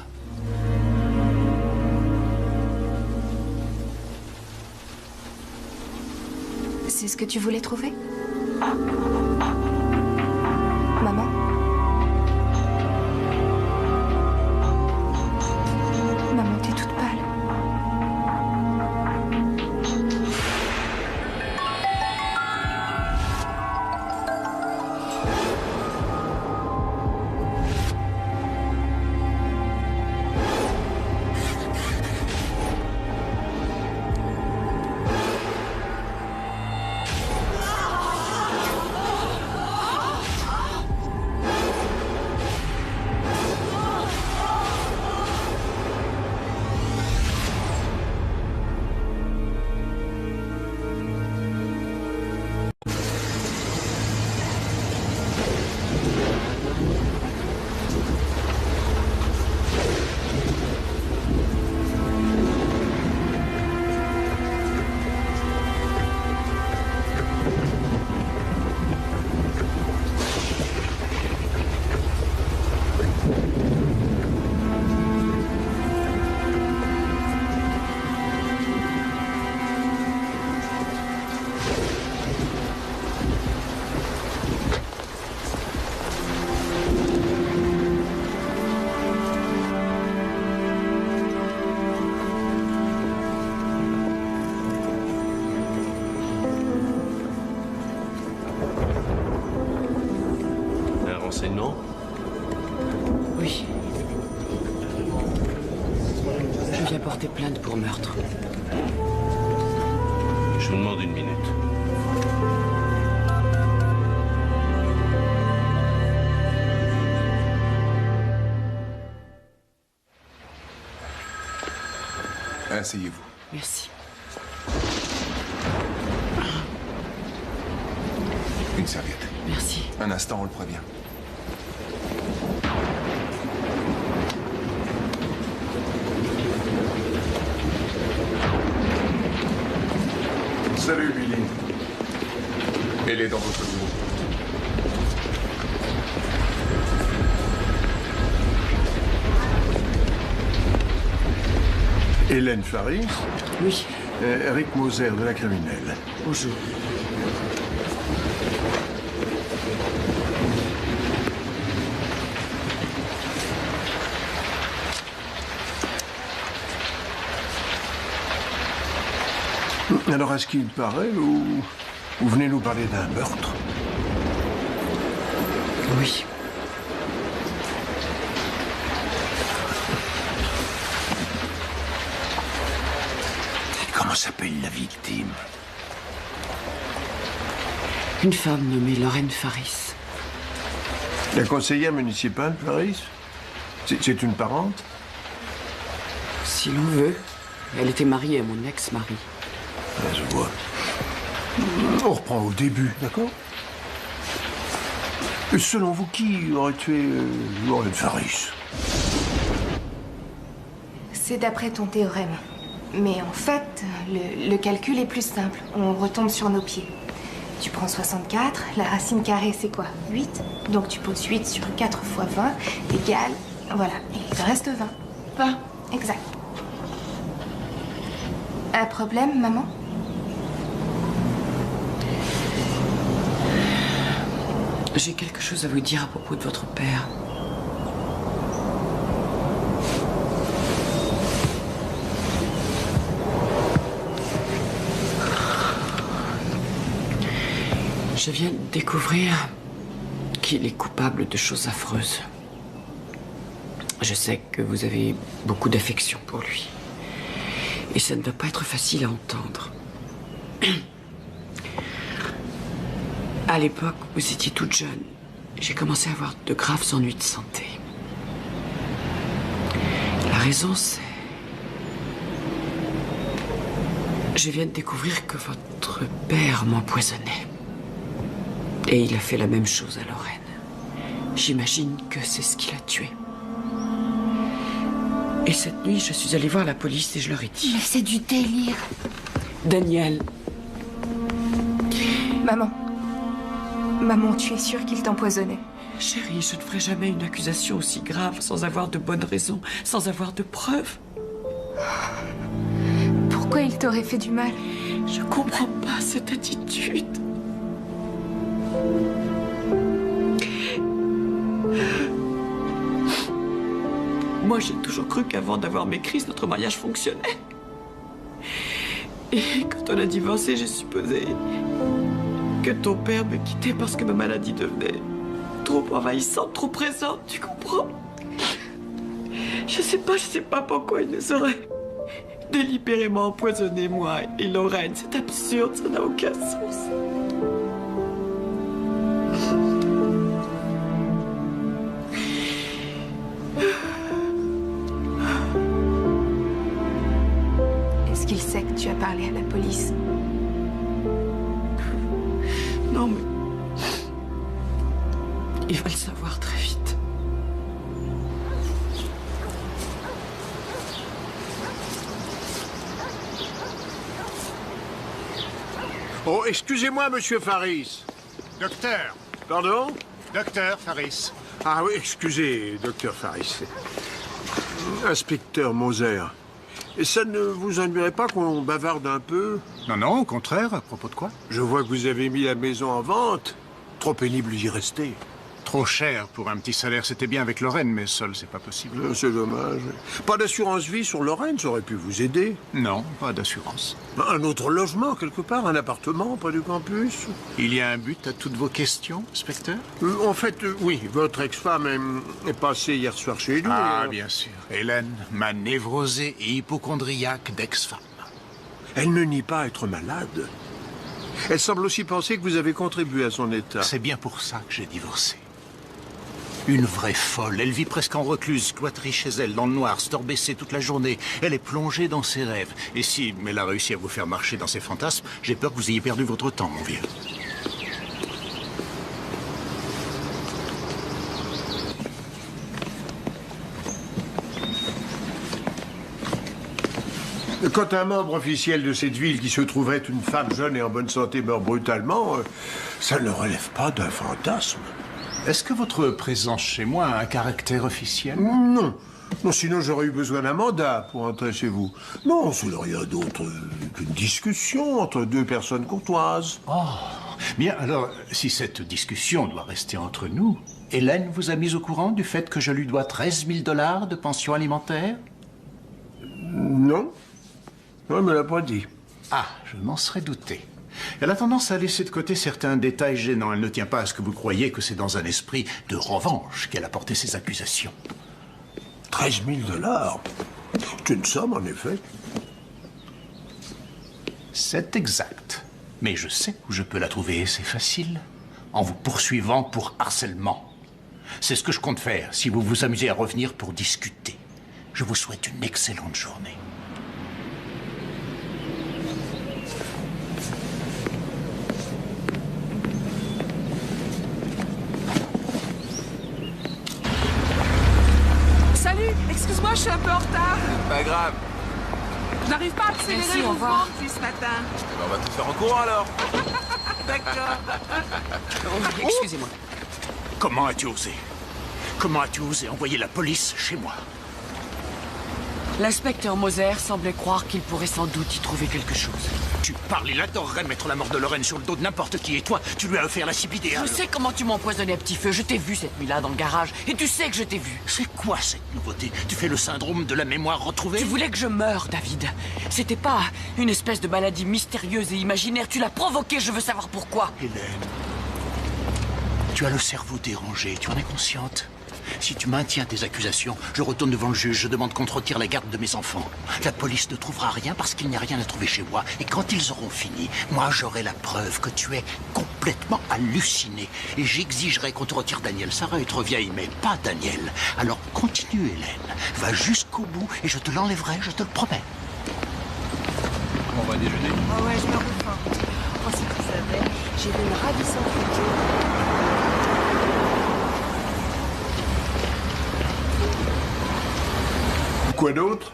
C'est ce que tu voulais trouver? Maman? Maman, t'es toute pâle. Renseignement? Oui. Je viens porter plainte pour meurtre. Je vous demande une minute. Asseyez-vous. Merci. Une serviette. Merci. Un instant, on le prévient. Salut, Billy. Elle est dans votre bureau. Hélène Faris? Oui. Eric Moser de la criminelle. Bonjour. Alors, à ce qu'il paraît, vous venez nous parler d'un meurtre? Oui. Comment s'appelle la victime? Une femme nommée Lorraine Faris. La conseillère municipale, Faris? C'est une parente? Si l'on veut. Elle était mariée à mon ex-mari. Ah, je vois. On reprend au début, d'accord? Selon vous, qui aurait tué Lorraine Faris? C'est d'après ton théorème. Mais en fait, le calcul est plus simple. On retombe sur nos pieds. Tu prends 64, la racine carrée c'est quoi? 8. Donc tu poses 8 sur 4 fois 20 égale... Voilà, il te reste 20. 20, exact. Un problème, maman? J'ai quelque chose à vous dire à propos de votre père. Je viens de découvrir qu'il est coupable de choses affreuses. Je sais que vous avez beaucoup d'affection pour lui. Et ça ne doit pas être facile à entendre. À l'époque, vous étiez toute jeune. J'ai commencé à avoir de graves ennuis de santé. La raison, c'est... Je viens de découvrir que votre père m'empoisonnait. Et il a fait la même chose à Lorraine. J'imagine que c'est ce qui l'a tué. Et cette nuit, je suis allée voir la police et je leur ai dit... Mais c'est du délire. Daniel. Maman, tu es sûre qu'il t'empoisonnait? Chérie, je ne ferai jamais une accusation aussi grave sans avoir de bonnes raisons, sans avoir de preuves. Pourquoi il t'aurait fait du mal? Je comprends pas cette attitude. Moi, j'ai toujours cru qu'avant d'avoir mes crises, notre mariage fonctionnait. Et quand on a divorcé, j'ai supposé que ton père me quittait parce que ma maladie devenait trop envahissante, trop présente, tu comprends? Je sais pas pourquoi il nous aurait délibérément empoisonné, moi et Lorraine. C'est absurde, ça n'a aucun sens. Est-ce qu'il sait que tu as parlé à la police? Non, mais... il va le savoir très vite. Oh, excusez-moi, monsieur Faris. Docteur. Pardon? Docteur Faris. Ah oui, excusez, docteur Faris. Inspecteur Moser. Et ça ne vous ennuierait pas qu'on bavarde un peu? Non, non, au contraire, à propos de quoi? Je vois que vous avez mis la maison en vente. Trop pénible d'y rester. Trop cher pour un petit salaire, c'était bien avec Lorraine, mais seul, c'est pas possible. C'est dommage. Pas d'assurance vie sur Lorraine, ça aurait pu vous aider. Non, pas d'assurance. Un autre logement, quelque part, un appartement, près du campus. Il y a un but à toutes vos questions, inspecteur? En fait, oui, votre ex-femme est passée hier soir chez nous. Ah, bien sûr. Hélène, ma névrosée et hypochondriaque d'ex-femme. Elle ne nie pas être malade. Elle semble aussi penser que vous avez contribué à son état. C'est bien pour ça que j'ai divorcé. Une vraie folle. Elle vit presque en recluse, cloîtrée chez elle, dans le noir, store baissé toute la journée. Elle est plongée dans ses rêves. Et si elle a réussi à vous faire marcher dans ses fantasmes, j'ai peur que vous ayez perdu votre temps, mon vieux. Quand un membre officiel de cette ville qui se trouverait être une femme jeune et en bonne santé meurt brutalement, ça ne relève pas d'un fantasme. Est-ce que votre présence chez moi a un caractère officiel? Non. Non, sinon j'aurais eu besoin d'un mandat pour entrer chez vous. Non, ce n'est rien d'autre qu'une discussion entre deux personnes courtoises. Oh, bien, alors, si cette discussion doit rester entre nous, Hélène vous a mis au courant du fait que je lui dois 13 000 $ de pension alimentaire? Non. Non, elle me l'a pas dit. Ah, je m'en serais douté. Elle a tendance à laisser de côté certains détails gênants. Elle ne tient pas à ce que vous croyiez que c'est dans un esprit de revanche qu'elle a porté ces accusations. 13 000 $. C'est une somme, en effet. C'est exact. Mais je sais où je peux la trouver, et c'est facile. En vous poursuivant pour harcèlement. C'est ce que je compte faire si vous vous amusez à revenir pour discuter. Je vous souhaite une excellente journée. Salut, excuse-moi, je suis un peu en retard. Pas grave. Je n'arrive pas à accélérer Merci, le au revoir. mouvement depuis ce matin. On va tout faire en courant alors. D'accord. Excusez-moi. Comment as-tu osé? Comment as-tu osé envoyer la police chez moi? L'inspecteur Moser semblait croire qu'il pourrait sans doute y trouver quelque chose. Tu parles, il adorerait mettre la mort de Lorraine sur le dos de n'importe qui. Et toi, tu lui as offert la CP idéale. Je sais comment tu m'as empoisonné à petit feu. Je t'ai vu cette nuit-là dans le garage. Et tu sais que je t'ai vu. C'est quoi cette nouveauté? Tu fais le syndrome de la mémoire retrouvée? Tu voulais que je meure, David. C'était pas une espèce de maladie mystérieuse et imaginaire. Tu l'as provoquée, je veux savoir pourquoi. Hélène, tu as le cerveau dérangé, tu en es consciente? Si tu maintiens tes accusations, je retourne devant le juge, je demande qu'on te retire la garde de mes enfants. La police ne trouvera rien parce qu'il n'y a rien à trouver chez moi. Et quand ils auront fini, moi j'aurai la preuve que tu es complètement halluciné. Et j'exigerai qu'on te retire Daniel. Sarah est trop vieille, mais pas Daniel. Alors continue, Hélène. Va jusqu'au bout et je te l'enlèverai, je te le promets. On va déjeuner? Oh ouais, je me refaim. Oh, si tu savais, j'ai vu une ravissante photo. Quoi d'autre?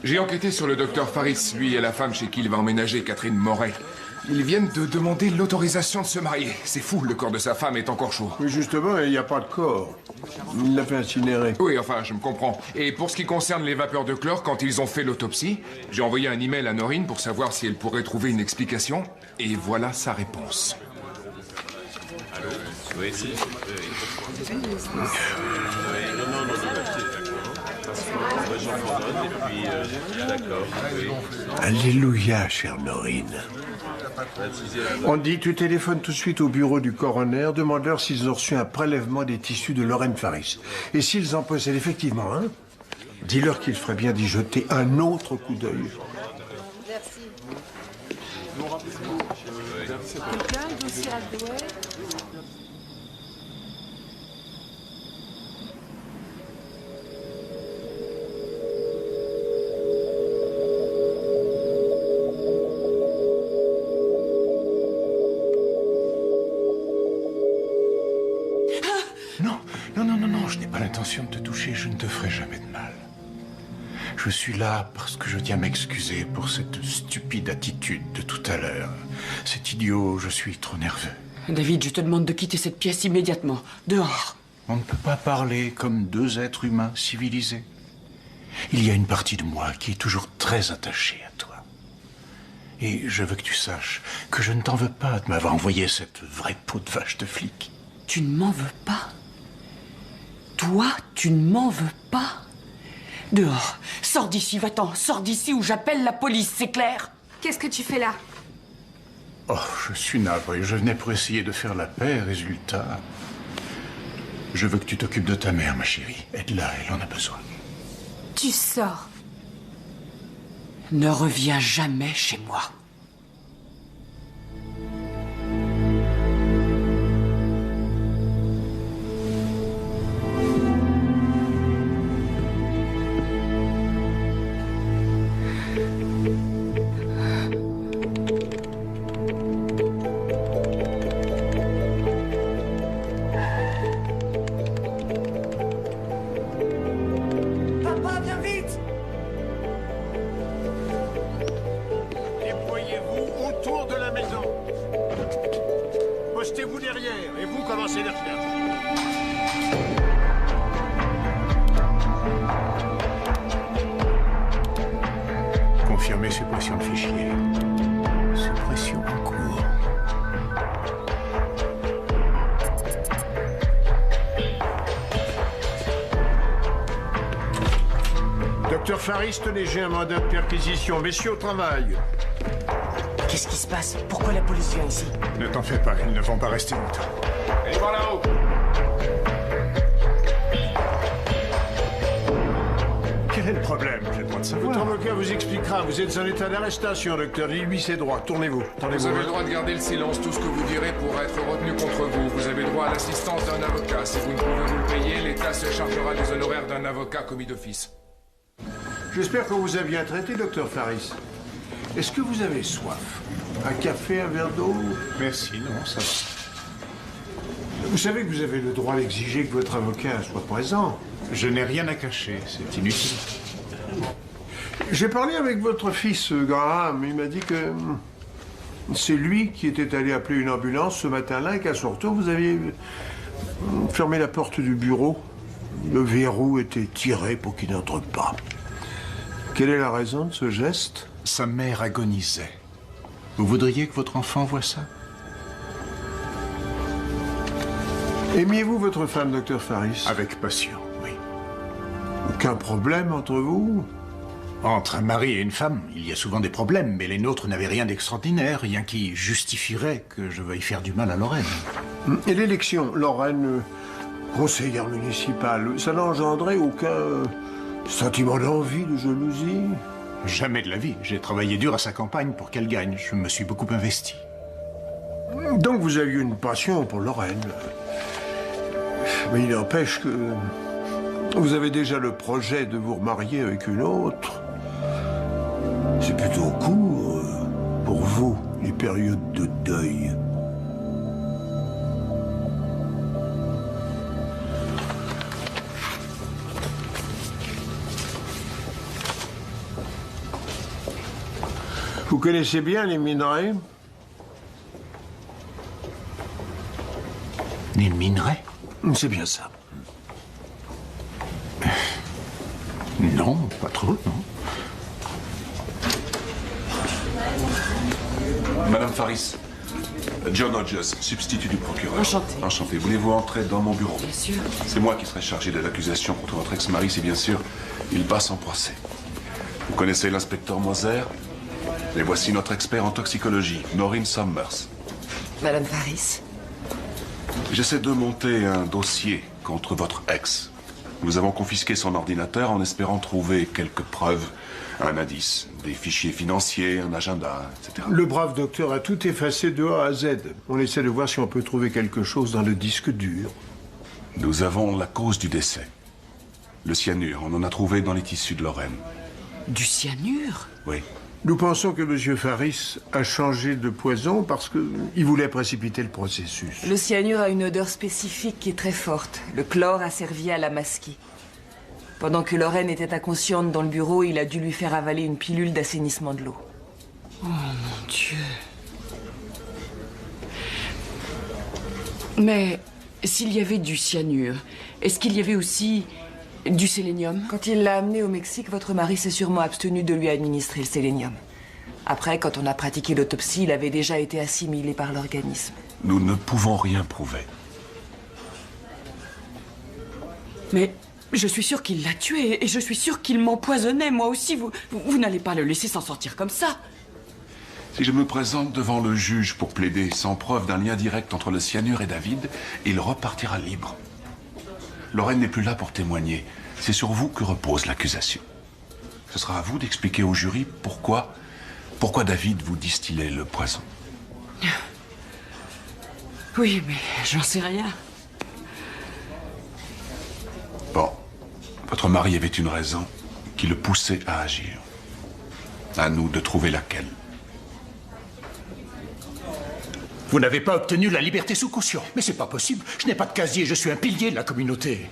J'ai enquêté sur le docteur Faris, lui et la femme chez qui il va emménager, Catherine Moret. Ils viennent de demander l'autorisation de se marier. C'est fou, le corps de sa femme est encore chaud. Mais justement, il n'y a pas de corps. Il l'a fait incinérer. Oui, enfin, je me comprends. Et pour ce qui concerne les vapeurs de chlore, quand ils ont fait l'autopsie, j'ai envoyé un email à Norine pour savoir si elle pourrait trouver une explication. Et voilà sa réponse. Allô? Oui, si. Alléluia, chère Norine. On dit, tu téléphones tout de suite au bureau du coroner, demande-leur s'ils ont reçu un prélèvement des tissus de Lorraine Faris. Et s'ils en possèdent effectivement un, dis-leur qu'il ferait bien d'y jeter un autre coup d'œil. Quelqu'un, dossier Hathaway? Non, je n'ai pas l'intention de te toucher, je ne te ferai jamais de mal. Je suis là parce que je tiens à m'excuser pour cette stupide attitude de tout à l'heure. C'est idiot, je suis trop nerveux. David, je te demande de quitter cette pièce immédiatement. Dehors. On ne peut pas parler comme deux êtres humains civilisés. Il y a une partie de moi qui est toujours très attachée à toi. Et je veux que tu saches que je ne t'en veux pas de m'avoir envoyé cette vraie peau de vache de flic. Tu ne m'en veux pas? Toi, tu ne m'en veux pas? Dehors. Sors d'ici, va-t'en. Sors d'ici ou j'appelle la police, c'est clair? Qu'est-ce que tu fais là? Oh, je suis navré. Je venais pour essayer de faire la paix. Résultat, je veux que tu t'occupes de ta mère, ma chérie. Aide-la, elle en a besoin. Tu sors. Ne reviens jamais chez moi. Papa, viens vite! Déployez-vous autour de la maison. Postez-vous derrière et vous commencez les recherches. Confirmez suppression de fichier. Suppression en cours. Docteur Faris, tenez, j'ai un mandat de perquisition. Messieurs, au travail. Qu'est-ce qui se passe? Pourquoi la police vient ici? Ne t'en fais pas, ils ne vont pas rester longtemps. Allez voir là-haut. Quel est le problème? J'ai le droit de savoir. Votre avocat vous expliquera. Vous êtes en état d'arrestation, docteur. Dis-lui ses droits. Tournez-vous. Vous avez le droit de garder le silence. Tout ce que vous direz pourra être retenu contre vous. Vous avez droit à l'assistance d'un avocat. Si vous ne pouvez vous le payer, l'État se chargera des honoraires d'un avocat commis d'office. J'espère que vous a bien traité, docteur Faris. Est-ce que vous avez soif? Un café, un verre d'eau? Merci, non, ça va. Vous savez que vous avez le droit d'exiger que votre avocat soit présent. Je n'ai rien à cacher, c'est inutile. J'ai parlé avec votre fils, Graham. Il m'a dit que c'est lui qui était allé appeler une ambulance ce matin-là et qu'à son retour, vous aviez fermé la porte du bureau. Le verrou était tiré pour qu'il n'entre pas. Quelle est la raison de ce geste? Sa mère agonisait. Vous voudriez que votre enfant voie ça? Aimiez-vous votre femme, docteur Faris? Avec passion, oui. Aucun problème entre vous? Entre un mari et une femme, il y a souvent des problèmes, mais les nôtres n'avaient rien d'extraordinaire, rien qui justifierait que je veuille faire du mal à Lorraine. Et l'élection, Lorraine, conseillère municipale, ça n'a engendré aucun sentiment d'envie, de jalousie? Jamais de la vie. J'ai travaillé dur à sa campagne pour qu'elle gagne. Je me suis beaucoup investi. Donc vous aviez une passion pour Lorraine. Mais il n'empêche que vous avez déjà le projet de vous remarier avec une autre. C'est plutôt court pour vous, les périodes de deuil. Vous connaissez bien les minerais? Les minerais? C'est bien ça. Non, pas trop, non. Madame Faris, John Hodges, substitut du procureur. Enchanté. Enchanté. Voulez-vous entrer dans mon bureau? Bien sûr. C'est moi qui serai chargé de l'accusation contre votre ex-mari si, bien sûr, il passe en procès. Vous connaissez l'inspecteur Moser? Et voici notre expert en toxicologie, Noreen Summers. Madame Faris. J'essaie de monter un dossier contre votre ex. Nous avons confisqué son ordinateur en espérant trouver quelques preuves, un indice, des fichiers financiers, un agenda, etc. Le brave docteur a tout effacé de A à Z. On essaie de voir si on peut trouver quelque chose dans le disque dur. Nous avons la cause du décès. Le cyanure, on en a trouvé dans les tissus de Lorraine. Du cyanure? Oui. Nous pensons que M. Faris a changé de poison parce qu'il voulait précipiter le processus. Le cyanure a une odeur spécifique qui est très forte. Le chlore a servi à la masquer. Pendant que Lorraine était inconsciente dans le bureau, il a dû lui faire avaler une pilule d'assainissement de l'eau. Oh mon Dieu. Mais s'il y avait du cyanure, est-ce qu'il y avait aussi du sélénium? Quand il l'a amené au Mexique, votre mari s'est sûrement abstenu de lui administrer le sélénium. Après, quand on a pratiqué l'autopsie, il avait déjà été assimilé par l'organisme. Nous ne pouvons rien prouver. Mais je suis sûre qu'il l'a tué et je suis sûre qu'il m'empoisonnait. Moi aussi, vous n'allez pas le laisser s'en sortir comme ça. Si je me présente devant le juge pour plaider sans preuve d'un lien direct entre le cyanure et David, il repartira libre. Lorraine n'est plus là pour témoigner. C'est sur vous que repose l'accusation. Ce sera à vous d'expliquer au jury pourquoi David vous distillait le poison. Oui, mais j'en sais rien. Bon, votre mari avait une raison qui le poussait à agir. À nous de trouver laquelle. Vous n'avez pas obtenu la liberté sous caution. Mais c'est pas possible. Je n'ai pas de casier, je suis un pilier de la communauté.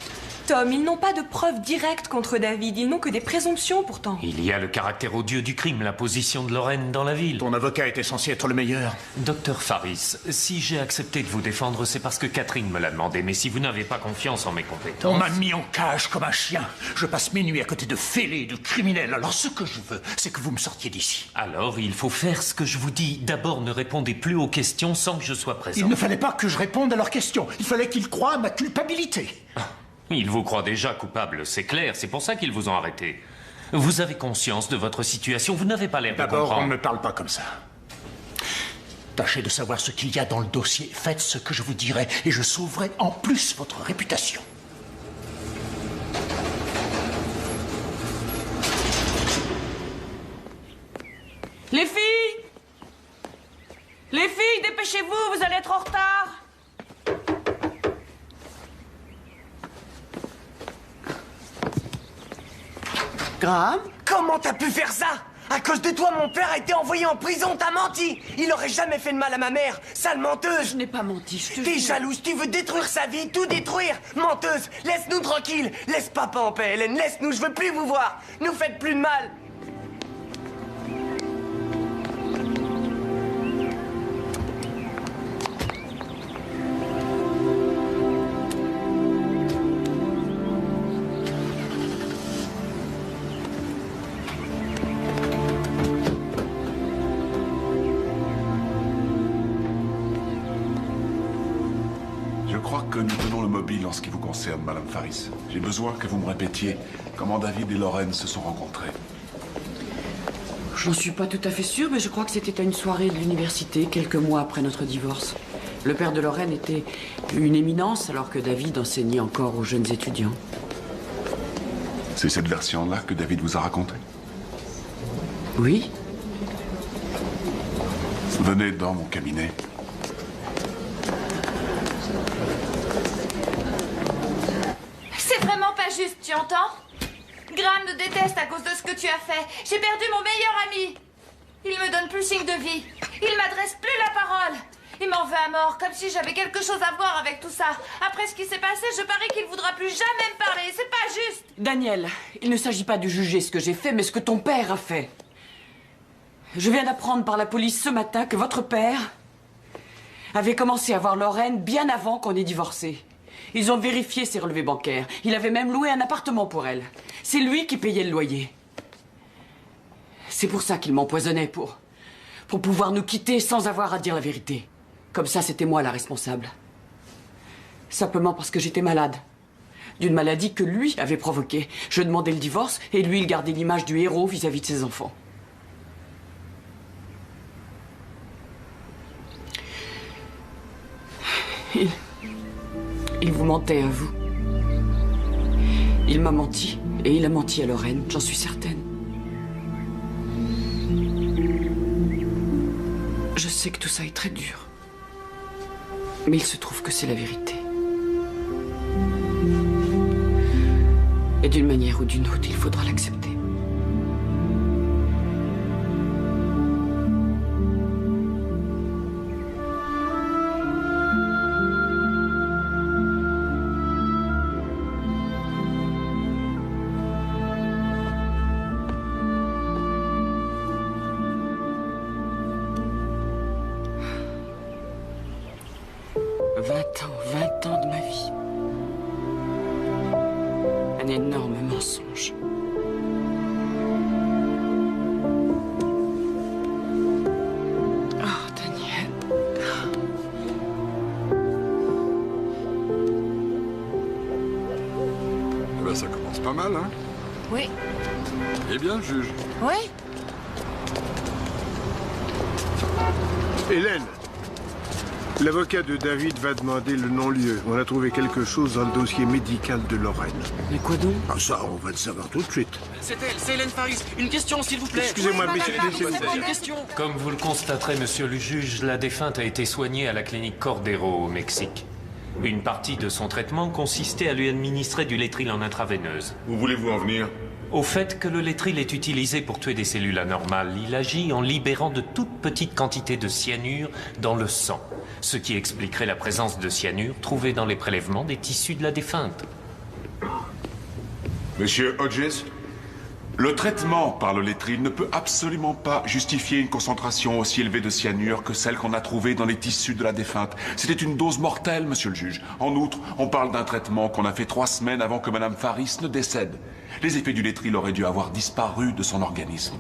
Tom, ils n'ont pas de preuves directes contre David, ils n'ont que des présomptions pourtant. Il y a le caractère odieux du crime, la position de Lorraine dans la ville. Ton avocat était censé être le meilleur. Docteur Faris, si j'ai accepté de vous défendre, c'est parce que Catherine me l'a demandé, mais si vous n'avez pas confiance en mes compétences... On m'a mis en cage comme un chien. Je passe mes nuits à côté de fêlés, de criminels. Alors ce que je veux, c'est que vous me sortiez d'ici. Alors, il faut faire ce que je vous dis. D'abord, ne répondez plus aux questions sans que je sois présent. Il ne fallait pas que je réponde à leurs questions. Il fallait qu'ils croient à ma culpabilité. Ils vous croient déjà coupable, c'est clair, c'est pour ça qu'ils vous ont arrêté. Vous avez conscience de votre situation, vous n'avez pas l'air de comprendre. D'abord, on ne me parle pas comme ça. Tâchez de savoir ce qu'il y a dans le dossier, faites ce que je vous dirai, et je sauverai en plus votre réputation. Les filles! Les filles, dépêchez-vous, vous allez être en retard! Graham? Comment t'as pu faire ça? À cause de toi, mon père a été envoyé en prison, t'as menti! Il aurait jamais fait de mal à ma mère, sale menteuse! Je n'ai pas menti, je te T'es jure. jalouse, tu veux détruire sa vie, tout détruire! Menteuse, laisse-nous tranquilles! Laisse papa en paix, Hélène, laisse-nous, je veux plus vous voir! Nous faites plus de mal! Je crois que nous tenons le mobile en ce qui vous concerne, Madame Faris. J'ai besoin que vous me répétiez comment David et Lorraine se sont rencontrés. J'en suis pas tout à fait sûre, mais je crois que c'était à une soirée de l'université, quelques mois après notre divorce. Le père de Lorraine était une éminence, alors que David enseignait encore aux jeunes étudiants. C'est cette version-là que David vous a racontée? Oui. Venez dans mon cabinet. C'est vraiment pas juste, tu entends? Graham me déteste à cause de ce que tu as fait. J'ai perdu mon meilleur ami. Il me donne plus signe de vie. Il m'adresse plus la parole. Il m'en veut à mort, comme si j'avais quelque chose à voir avec tout ça. Après ce qui s'est passé, je parie qu'il voudra plus jamais me parler. C'est pas juste. Daniel, il ne s'agit pas de juger ce que j'ai fait, mais ce que ton père a fait. Je viens d'apprendre par la police ce matin que votre père avait commencé à voir Lorraine bien avant qu'on ait divorcé. Ils ont vérifié ses relevés bancaires. Il avait même loué un appartement pour elle. C'est lui qui payait le loyer. C'est pour ça qu'il m'empoisonnait, pour pouvoir nous quitter sans avoir à dire la vérité. Comme ça, c'était moi la responsable. Simplement parce que j'étais malade. D'une maladie que lui avait provoquée. Je demandais le divorce et lui, il gardait l'image du héros vis-à-vis de ses enfants. Il vous mentait à vous. Il m'a menti et il a menti à Lorraine, j'en suis certaine. Je sais que tout ça est très dur. Mais il se trouve que c'est la vérité. Et d'une manière ou d'une autre, il faudra l'accepter. Ça commence pas mal, hein? Oui. Eh bien, juge. Oui. Hélène, l'avocat de David va demander le non-lieu. On a trouvé quelque chose dans le dossier médical de Lorraine. Mais quoi donc? Ah ça, on va le savoir tout de suite. C'est elle, c'est Hélène Faris. Une question, s'il vous plaît. Excusez-moi, Oui, messieurs, laissez-moi. une question. Comme vous le constaterez, monsieur le juge, la défunte a été soignée à la clinique Cordero au Mexique. Une partie de son traitement consistait à lui administrer du Létril en intraveineuse. Où voulez-vous en venir? Au fait que le Létril est utilisé pour tuer des cellules anormales, il agit en libérant de toutes petites quantités de cyanure dans le sang, ce qui expliquerait la présence de cyanure trouvée dans les prélèvements des tissus de la défunte. Monsieur Hodges? Le traitement par le Létril ne peut absolument pas justifier une concentration aussi élevée de cyanure que celle qu'on a trouvée dans les tissus de la défunte. C'était une dose mortelle, monsieur le juge. En outre, on parle d'un traitement qu'on a fait 3 semaines avant que Madame Faris ne décède. Les effets du Létril auraient dû avoir disparu de son organisme.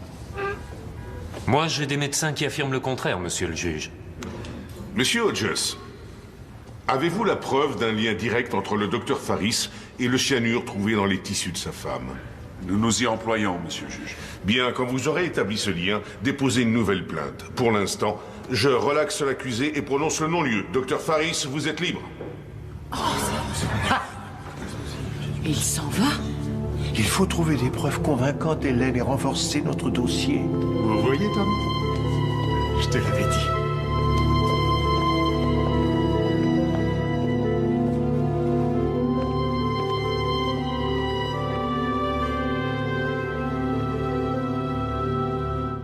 Moi, j'ai des médecins qui affirment le contraire, monsieur le juge. Monsieur Hodges, avez-vous la preuve d'un lien direct entre le docteur Faris et le cyanure trouvé dans les tissus de sa femme? Nous nous y employons, monsieur le juge. Bien, quand vous aurez établi ce lien, déposez une nouvelle plainte. Pour l'instant, je relaxe l'accusé et prononce le non-lieu. Docteur Faris, vous êtes libre. Il s'en va? Il faut trouver des preuves convaincantes, Hélène, et renforcer notre dossier. Vous voyez, Tom? Je te l'avais dit.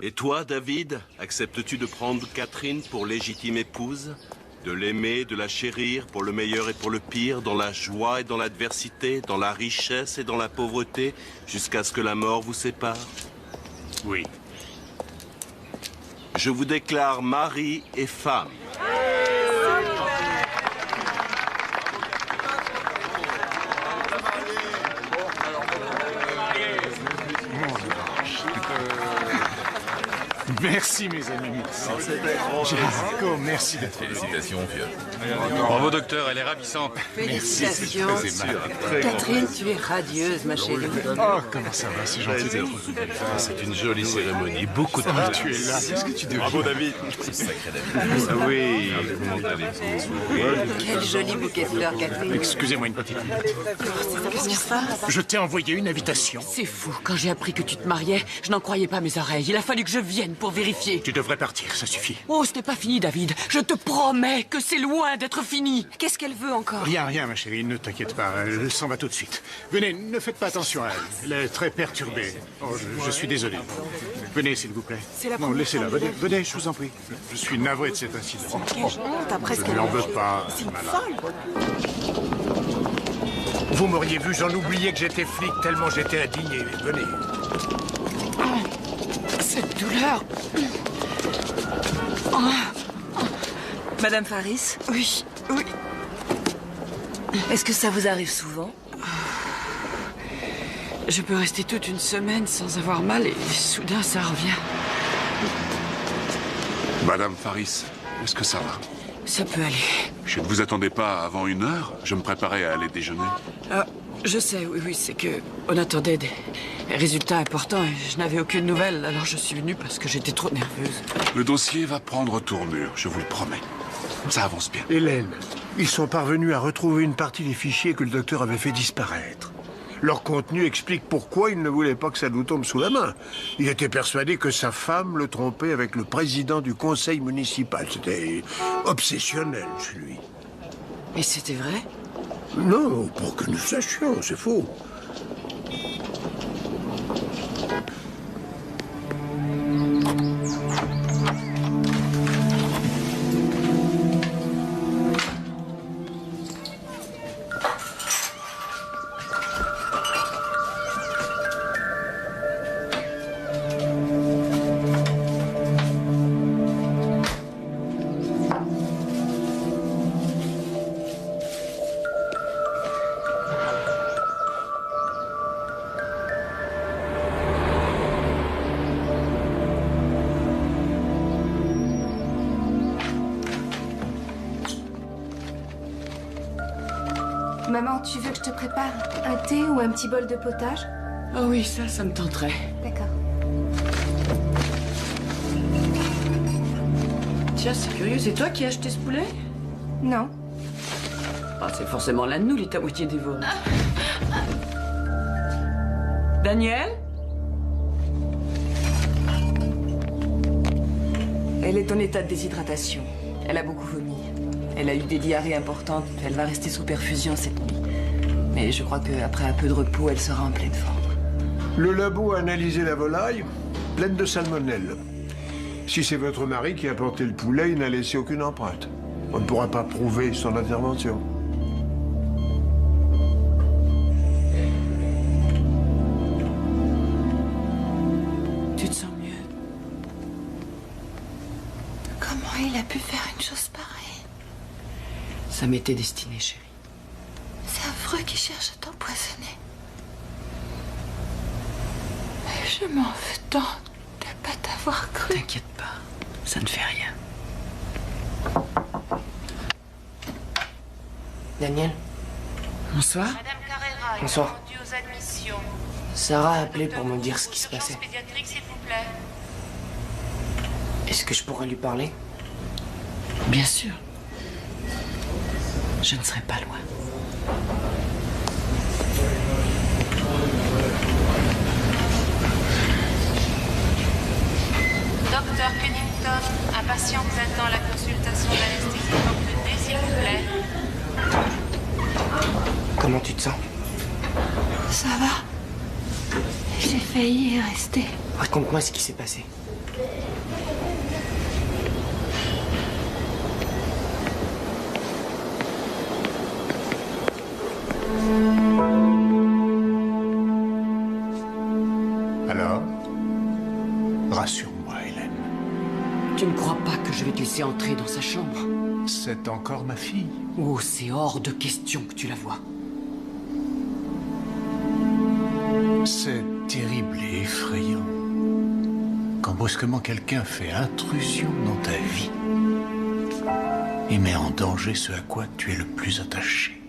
Et toi, David, acceptes-tu de prendre Catherine pour légitime épouse? De l'aimer, de la chérir pour le meilleur et pour le pire, dans la joie et dans l'adversité, dans la richesse et dans la pauvreté, jusqu'à ce que la mort vous sépare? Oui. Je vous déclare mari et femme. Merci, mes amis. Merci. Jaco, merci d'être venu. Félicitations, vieux. Bravo, docteur, elle est ravissante. Félicitations. Catherine, tu es radieuse, ma chérie. Oh, comment ça va, c'est gentil d'être venu. C'est une jolie cérémonie, beaucoup de place. Tu es là, c'est ce que tu devines. Bravo, David. Sacré David. Ah oui. Quel joli bouquet de fleurs, Catherine. Excusez-moi une petite minute. Qu'est-ce qui se passe? Je t'ai envoyé une invitation. C'est fou. Quand j'ai appris que tu te mariais, je n'en croyais pas mes oreilles. Il a fallu que je vienne pour vérifier. Tu devrais partir, ça suffit. Oh, ce n'est pas fini, David. Je te promets que c'est loin d'être fini. Qu'est-ce qu'elle veut encore? Rien, ma chérie, ne t'inquiète pas. Elle s'en va tout de suite. Venez, ne faites pas attention à elle. Elle est très perturbée. Oh, je suis désolé. Venez, s'il vous plaît. Non, laissez-la. Venez, je vous en prie. Je suis navré de cet incident. Quelle honte après ce Je qu'elle ne a l'en veux fait. pas. C'est une Malade. folle. Vous m'auriez vu, j'en oubliais que j'étais flic tellement j'étais indigné. Venez. Cette douleur. Madame Faris? Oui. Est-ce que ça vous arrive souvent? Je peux rester toute une semaine sans avoir mal et soudain ça revient. Madame Faris, est-ce que ça va? Ça peut aller. Je ne vous attendais pas avant 1 heure. Je me préparais à aller déjeuner. Ah, je sais, oui, c'est que on attendait des résultats importants et je n'avais aucune nouvelle, alors je suis venue parce que j'étais trop nerveuse. Le dossier va prendre tournure, je vous le promets. Ça avance bien. Hélène, ils sont parvenus à retrouver une partie des fichiers que le docteur avait fait disparaître. Leur contenu explique pourquoi il ne voulait pas que ça nous tombe sous la main. Il était persuadé que sa femme le trompait avec le président du conseil municipal. C'était obsessionnel chez lui. Et c'était vrai? Non, pour que nous sachions, c'est faux. Maman, tu veux que je te prépare un thé ou un petit bol de potage? Ah oui, ça me tenterait. D'accord. Tiens, c'est curieux, c'est toi qui as acheté ce poulet? Non. Ah, c'est forcément l'un de nous, il est à moitié dévoré. Daniel? Elle est en état de déshydratation. Elle a beaucoup vomi. Elle a eu des diarrhées importantes. Elle va rester sous perfusion cette nuit. Mais je crois qu'après un peu de repos, elle sera en pleine forme. Le labo a analysé la volaille, pleine de salmonelle. Si c'est votre mari qui a porté le poulet, il n'a laissé aucune empreinte. On ne pourra pas prouver son intervention. Tu te sens mieux? Comment il a pu faire une chose pareille? Ça m'était destiné, chérie. C'est affreux qu'il cherche à t'empoisonner. Je m'en veux tant de ne pas t'avoir cru. T'inquiète pas, ça ne fait rien. Daniel? Bonsoir. Madame Carrera est Bonsoir. attendue aux admissions. Sarah a appelé pour me dire ce qui se passait. Pédiatrique, s'il vous plaît. Est-ce que je pourrais lui parler? Bien sûr. Je ne serai pas loin. Docteur Cunnington, un patient vous attend la consultation d'anesthésie complétée, s'il vous plaît. Comment tu te sens? Ça va. J'ai failli y rester. Raconte-moi ce qui s'est passé. Alors? Rassure-moi, Hélène. Tu ne crois pas que je vais te laisser entrer dans sa chambre? C'est encore ma fille. Oh, c'est hors de question que tu la vois. C'est terrible et effrayant. Quand brusquement quelqu'un fait intrusion dans ta vie et met en danger ce à quoi tu es le plus attaché.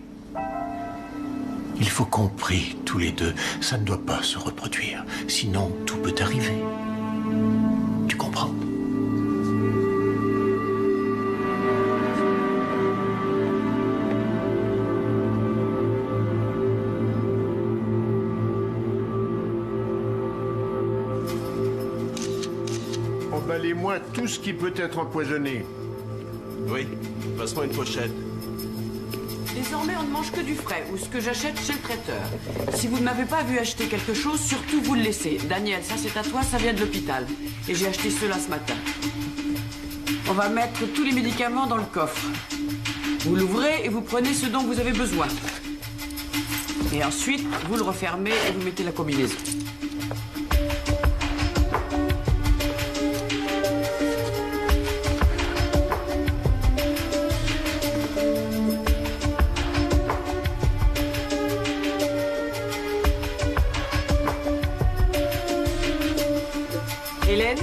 Il faut qu'on prie tous les deux. Ça ne doit pas se reproduire. Sinon, tout peut arriver. Tu comprends? Emballez-moi tout ce qui peut être empoisonné. Oui, passe-moi une pochette. Désormais, on ne mange que du frais, ou ce que j'achète chez le traiteur. Si vous ne m'avez pas vu acheter quelque chose, surtout vous le laissez. Daniel, ça c'est à toi, ça vient de l'hôpital. Et j'ai acheté cela ce matin. On va mettre tous les médicaments dans le coffre. Vous l'ouvrez et vous prenez ce dont vous avez besoin. Et ensuite, vous le refermez et vous mettez la combinaison. Hélène?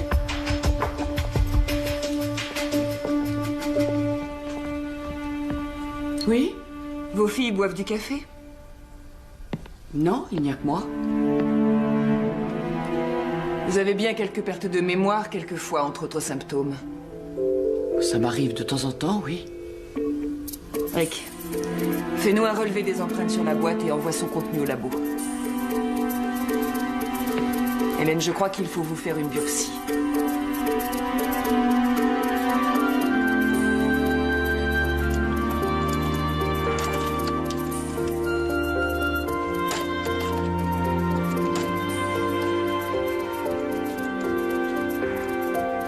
Oui? Vos filles boivent du café? Non, il n'y a que moi. Vous avez bien quelques pertes de mémoire, quelquefois, entre autres symptômes. Ça m'arrive de temps en temps, oui. Rick, fais-nous un relevé des empreintes sur la boîte et envoie son contenu au labo. Hélène, je crois qu'il faut vous faire une biopsie.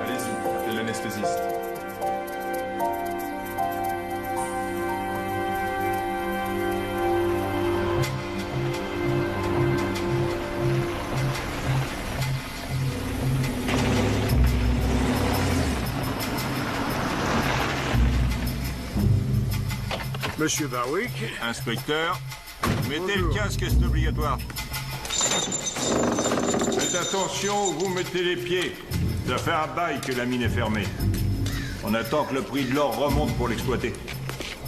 Allez-y, appelez l'anesthésiste. Monsieur Barwick. Inspecteur, mettez le casque, c'est obligatoire. Faites attention où vous mettez les pieds. Ça fait un bail que la mine est fermée. On attend que le prix de l'or remonte pour l'exploiter.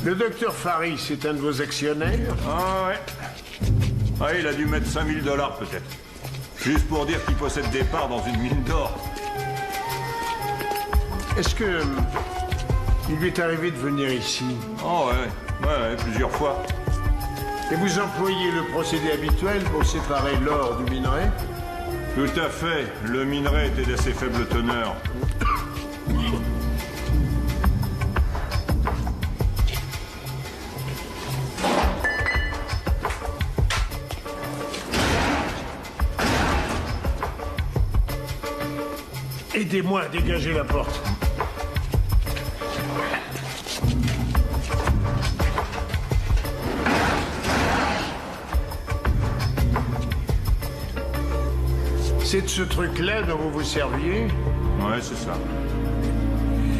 Le docteur Faris est un de vos actionnaires? Ah ouais. Ah, il a dû mettre 5 000 $ peut-être. Juste pour dire qu'il possède des parts dans une mine d'or. Est-ce que... il lui est arrivé de venir ici? Oh ouais, plusieurs fois. Et vous employez le procédé habituel pour séparer l'or du minerai? Tout à fait. Le minerai était d'assez faible teneur. Aidez-moi à dégager la porte. C'est de ce truc-là dont vous vous serviez? Ouais, c'est ça.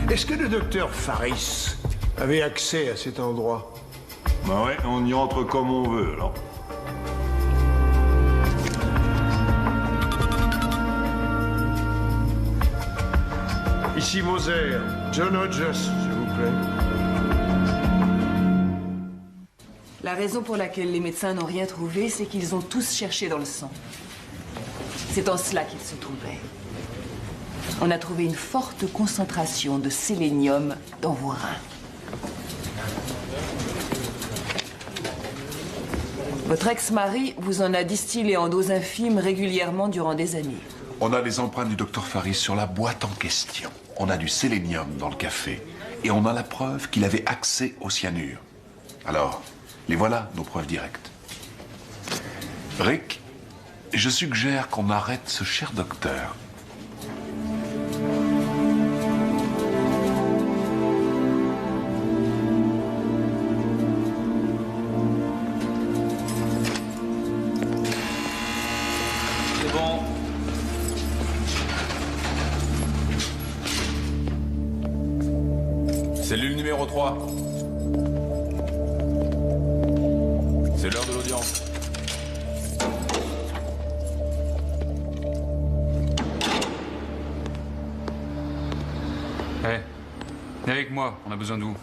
Est-ce que le docteur Faris avait accès à cet endroit? Bah ouais, on y entre comme on veut, alors. Ici Moser. John Hodges, s'il vous plaît. La raison pour laquelle les médecins n'ont rien trouvé, c'est qu'ils ont tous cherché dans le sang. C'est en cela qu'ils se trouvaient. On a trouvé une forte concentration de sélénium dans vos reins. Votre ex-mari vous en a distillé en doses infimes régulièrement durant des années. On a les empreintes du docteur Faris sur la boîte en question. On a du sélénium dans le café. Et on a la preuve qu'il avait accès au cyanure. Alors, les voilà, nos preuves directes. Rick, je suggère qu'on arrête ce cher docteur. C'est bon. Cellule numéro 3. C'est l'heure de l'audience. Venez avec moi, on a besoin de vous.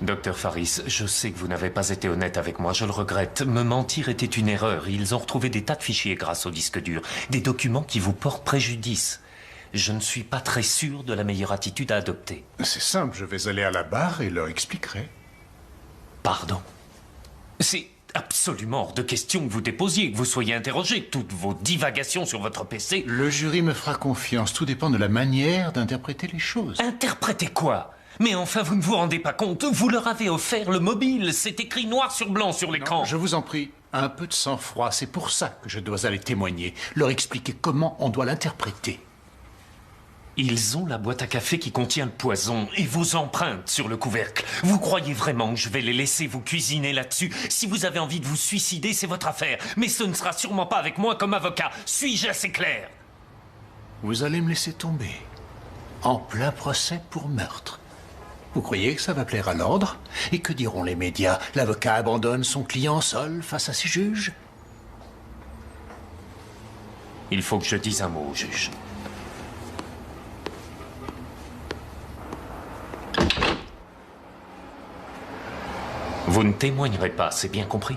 Docteur Faris, je sais que vous n'avez pas été honnête avec moi, je le regrette. Me mentir était une erreur. Ils ont retrouvé des tas de fichiers grâce au disque dur. Des documents qui vous portent préjudice. Je ne suis pas très sûr de la meilleure attitude à adopter. C'est simple, je vais aller à la barre et leur expliquerai. Pardon? C'est absolument hors de question que vous déposiez, que vous soyez interrogé. Toutes vos divagations sur votre PC... Le jury me fera confiance. Tout dépend de la manière d'interpréter les choses. Interpréter quoi? Mais enfin, vous ne vous rendez pas compte? Vous leur avez offert le mobile. C'est écrit noir sur blanc sur l'écran. Je vous en prie, un peu de sang-froid. C'est pour ça que je dois aller témoigner. Leur expliquer comment on doit l'interpréter. Ils ont la boîte à café qui contient le poison et vos empreintes sur le couvercle. Vous croyez vraiment que je vais les laisser vous cuisiner là-dessus? Si vous avez envie de vous suicider, c'est votre affaire. Mais ce ne sera sûrement pas avec moi comme avocat. Suis-je assez clair? Vous allez me laisser tomber. En plein procès pour meurtre. Vous croyez que ça va plaire à l'ordre? Et que diront les médias? L'avocat abandonne son client seul face à ses juges? Il faut que je dise un mot au juge. Vous ne témoignerez pas, c'est bien compris?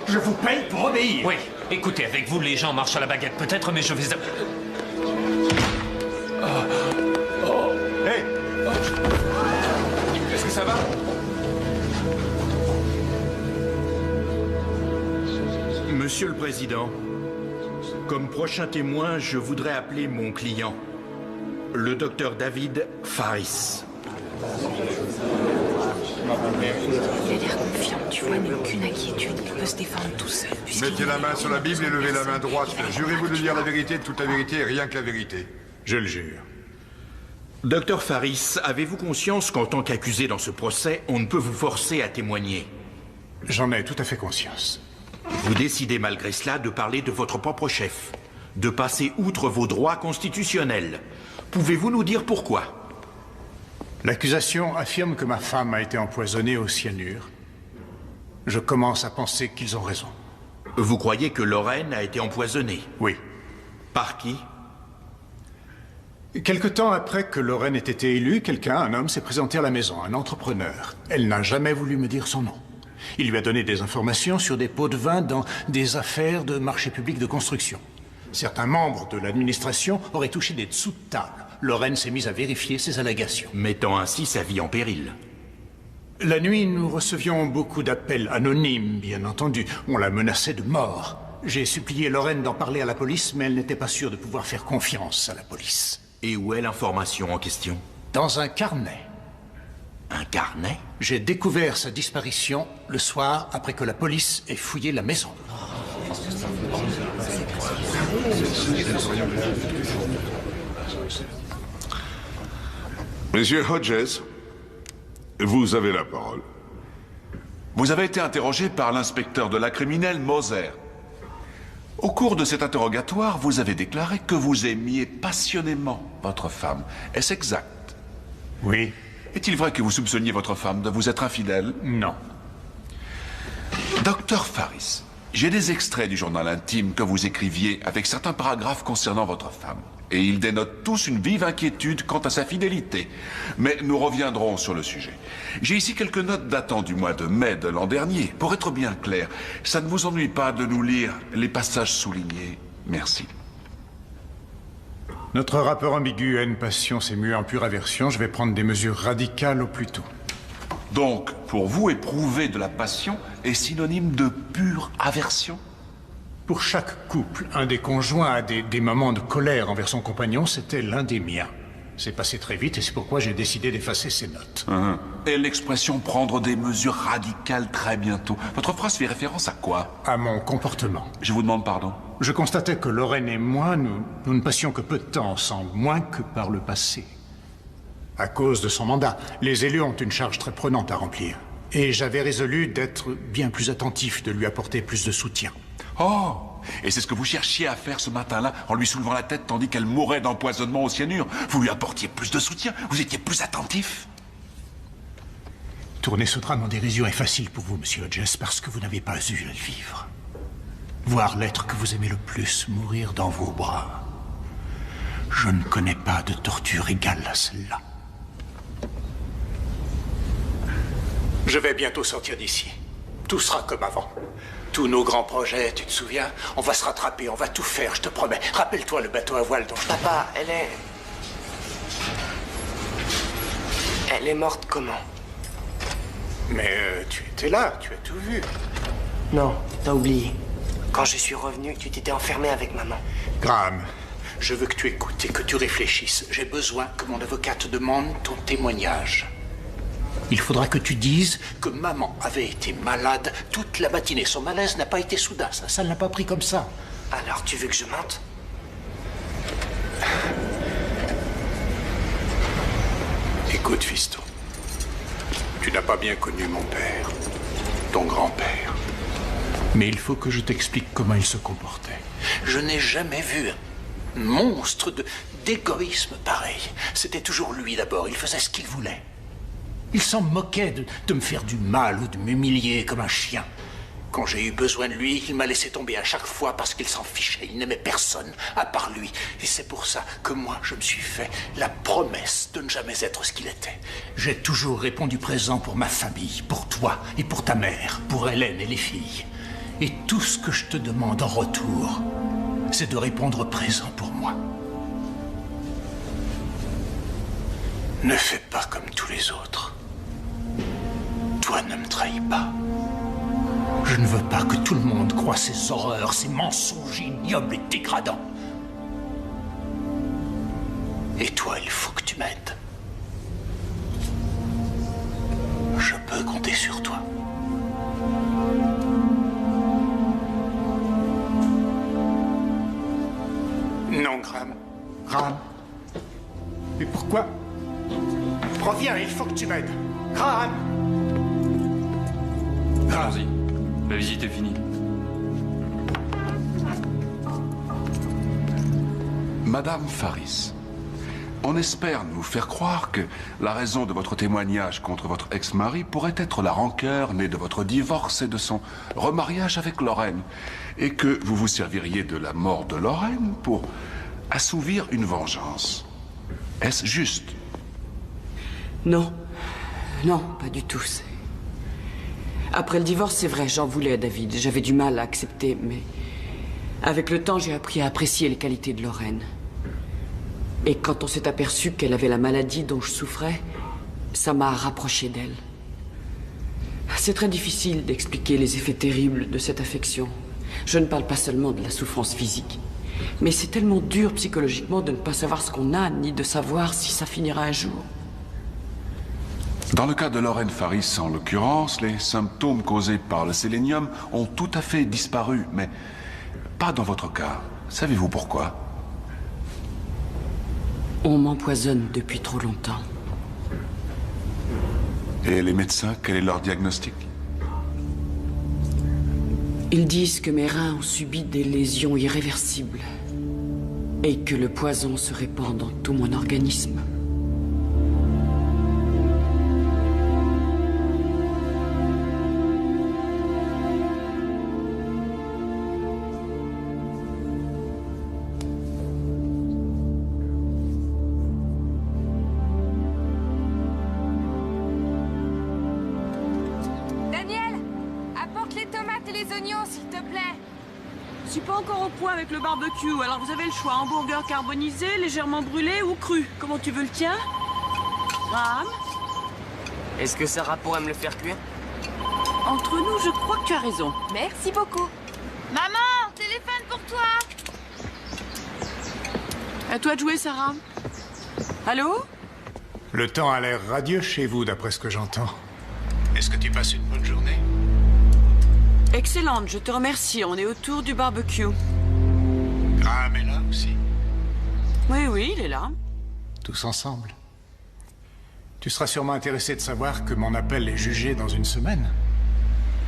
Je vous paye pour obéir. Oui, écoutez, avec vous, les gens marchent à la baguette peut-être, mais je vais... Hey! Est-ce que ça va? Monsieur le Président, comme prochain témoin, je voudrais appeler mon client, le docteur David Faris. Il a l'air confiant, tu vois, il n'a aucune inquiétude. Il peut se défendre tout seul. Mettez la main sur la Bible et levez la main droite. Jurez-vous de dire la vérité, toute la vérité et rien que la vérité. Je le jure. Docteur Faris, avez-vous conscience qu'en tant qu'accusé dans ce procès, on ne peut vous forcer à témoigner? J'en ai tout à fait conscience. Vous décidez malgré cela de parler de votre propre chef, de passer outre vos droits constitutionnels. Pouvez-vous nous dire pourquoi? L'accusation affirme que ma femme a été empoisonnée au cyanure. Je commence à penser qu'ils ont raison. Vous croyez que Lorraine a été empoisonnée? Oui. Par qui? Quelque temps après que Lorraine ait été élue, un homme, s'est présenté à la maison, un entrepreneur. Elle n'a jamais voulu me dire son nom. Il lui a donné des informations sur des pots de vin dans des affaires de marché public de construction. Certains membres de l'administration auraient touché des dessous de table. Lorraine s'est mise à vérifier ces allégations. Mettant ainsi sa vie en péril. La nuit, nous recevions beaucoup d'appels anonymes, bien entendu. On la menaçait de mort. J'ai supplié Lorraine d'en parler à la police, mais elle n'était pas sûre de pouvoir faire confiance à la police. Et où est l'information en question? Dans un carnet. Un carnet? J'ai découvert sa disparition le soir après que la police ait fouillé la maison. Monsieur Hodges, vous avez la parole. Vous avez été interrogé par l'inspecteur de la criminelle Moser. Au cours de cet interrogatoire, vous avez déclaré que vous aimiez passionnément votre femme. Est-ce exact? Oui. Est-il vrai que vous soupçonniez votre femme de vous être infidèle? Non. Docteur Faris, j'ai des extraits du journal intime que vous écriviez avec certains paragraphes concernant votre femme. Et ils dénotent tous une vive inquiétude quant à sa fidélité. Mais nous reviendrons sur le sujet. J'ai ici quelques notes datant du mois de mai de l'an dernier. Pour être bien clair, ça ne vous ennuie pas de nous lire les passages soulignés? Merci. Notre rapport ambigu, haine, passion s'est mué en pure aversion. Je vais prendre des mesures radicales au plus tôt. Donc, pour vous, éprouver de la passion est synonyme de pure aversion? Pour chaque couple, un des conjoints a des moments de colère envers son compagnon. C'était l'un des miens. C'est passé très vite et c'est pourquoi j'ai décidé d'effacer ces notes. Et l'expression « prendre des mesures radicales très bientôt », votre phrase fait référence à quoi? À mon comportement. Je vous demande pardon. Je constatais que Lorraine et moi, nous ne passions que peu de temps ensemble, moins que par le passé. À cause de son mandat, les élus ont une charge très prenante à remplir. Et j'avais résolu d'être bien plus attentif, de lui apporter plus de soutien. Oh! Et c'est ce que vous cherchiez à faire ce matin-là, en lui soulevant la tête tandis qu'elle mourait d'empoisonnement au cyanure. Vous lui apportiez plus de soutien, vous étiez plus attentif. Tourner ce drame en dérision est facile pour vous, monsieur Hodges, parce que vous n'avez pas eu à le vivre. Voir l'être que vous aimez le plus mourir dans vos bras. Je ne connais pas de torture égale à celle-là. Je vais bientôt sortir d'ici. Tout sera comme avant. Tous nos grands projets, tu te souviens? On va se rattraper, on va tout faire, je te promets. Rappelle-toi le bateau à voile dont je... Papa, elle est morte comment? Mais tu étais là, tu as tout vu. Non, t'as oublié. Quand je suis revenu, tu t'étais enfermé avec maman. Graham, je veux que tu écoutes et que tu réfléchisses. J'ai besoin que mon avocat te demande ton témoignage. Il faudra que tu dises que maman avait été malade toute la matinée. Son malaise n'a pas été soudain, ça ne l'a pas pris comme ça. Alors tu veux que je mente? Écoute, fiston. Tu n'as pas bien connu mon père, ton grand-père. Mais il faut que je t'explique comment il se comportait. Je n'ai jamais vu un monstre d'égoïsme pareil. C'était toujours lui d'abord, il faisait ce qu'il voulait. Il s'en moquait de me faire du mal ou de m'humilier comme un chien. Quand j'ai eu besoin de lui, il m'a laissé tomber à chaque fois parce qu'il s'en fichait. Il n'aimait personne à part lui. Et c'est pour ça que moi, je me suis fait la promesse de ne jamais être ce qu'il était. J'ai toujours répondu présent pour ma famille, pour toi et pour ta mère, pour Hélène et les filles. Et tout ce que je te demande en retour, c'est de répondre présent pour moi. Ne fais pas comme tous les autres. Toi, ne me trahis pas. Je ne veux pas que tout le monde croie ces horreurs, ces mensonges ignobles et dégradants. Et toi, il faut que tu m'aides. Je peux compter sur toi. Non, Graham. Graham. Mais pourquoi? Reviens, il faut que tu m'aides. Graham. Allons-y. La visite est finie. Madame Faris, on espère nous faire croire que la raison de votre témoignage contre votre ex-mari pourrait être la rancœur née de votre divorce et de son remariage avec Lorraine, et que vous vous serviriez de la mort de Lorraine pour assouvir une vengeance. Est-ce juste? Non. Non, pas du tout. Après le divorce, c'est vrai, j'en voulais à David. J'avais du mal à accepter, mais avec le temps, j'ai appris à apprécier les qualités de Lorraine. Et quand on s'est aperçu qu'elle avait la maladie dont je souffrais, ça m'a rapproché d'elle. C'est très difficile d'expliquer les effets terribles de cette affection. Je ne parle pas seulement de la souffrance physique, mais c'est tellement dur psychologiquement de ne pas savoir ce qu'on a, ni de savoir si ça finira un jour. Dans le cas de Lorraine Faris, en l'occurrence, les symptômes causés par le sélénium ont tout à fait disparu, mais pas dans votre cas. Savez-vous pourquoi? On m'empoisonne depuis trop longtemps. Et les médecins, quel est leur diagnostic? Ils disent que mes reins ont subi des lésions irréversibles et que le poison se répand dans tout mon organisme. Avec le barbecue, alors vous avez le choix, hamburger carbonisé, légèrement brûlé ou cru. Comment tu veux le tien? Graham? Est-ce que Sarah pourrait me le faire cuire? Entre nous, je crois que tu as raison. Merci beaucoup. Maman, téléphone pour toi. À toi de jouer, Sarah. Allô? Le temps a l'air radieux chez vous, d'après ce que j'entends. Est-ce que tu passes une bonne journée? Excellente, je te remercie. On est autour du barbecue. Graham est là aussi? Oui, il est là. Tous ensemble. Tu seras sûrement intéressé de savoir que mon appel est jugé dans une semaine.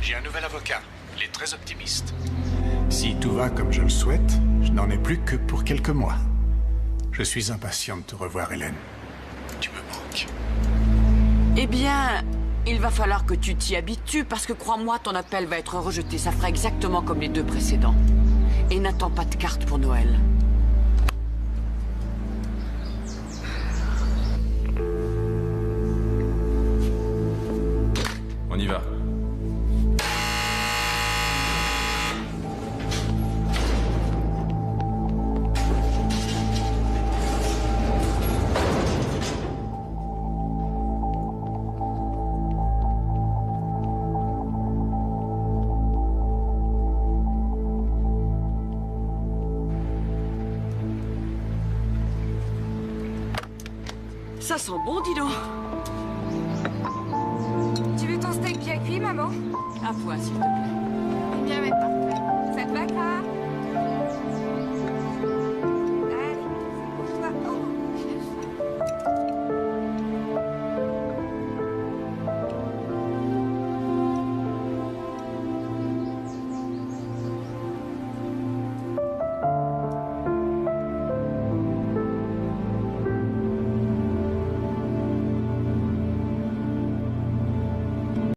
J'ai un nouvel avocat. Il est très optimiste. Si tout va comme je le souhaite, je n'en ai plus que pour quelques mois. Je suis impatient de te revoir, Hélène. Tu me manques. Eh bien, il va falloir que tu t'y habitues, parce que crois-moi, ton appel va être rejeté. Ça fera exactement comme les 2 précédents. Et n'attends pas de carte pour Noël. On y va. Ça sent bon, dis donc. Tu veux ton steak bien cuit, maman? Un point, s'il te plaît. Bien, mais parfait. Ça te va, Clara?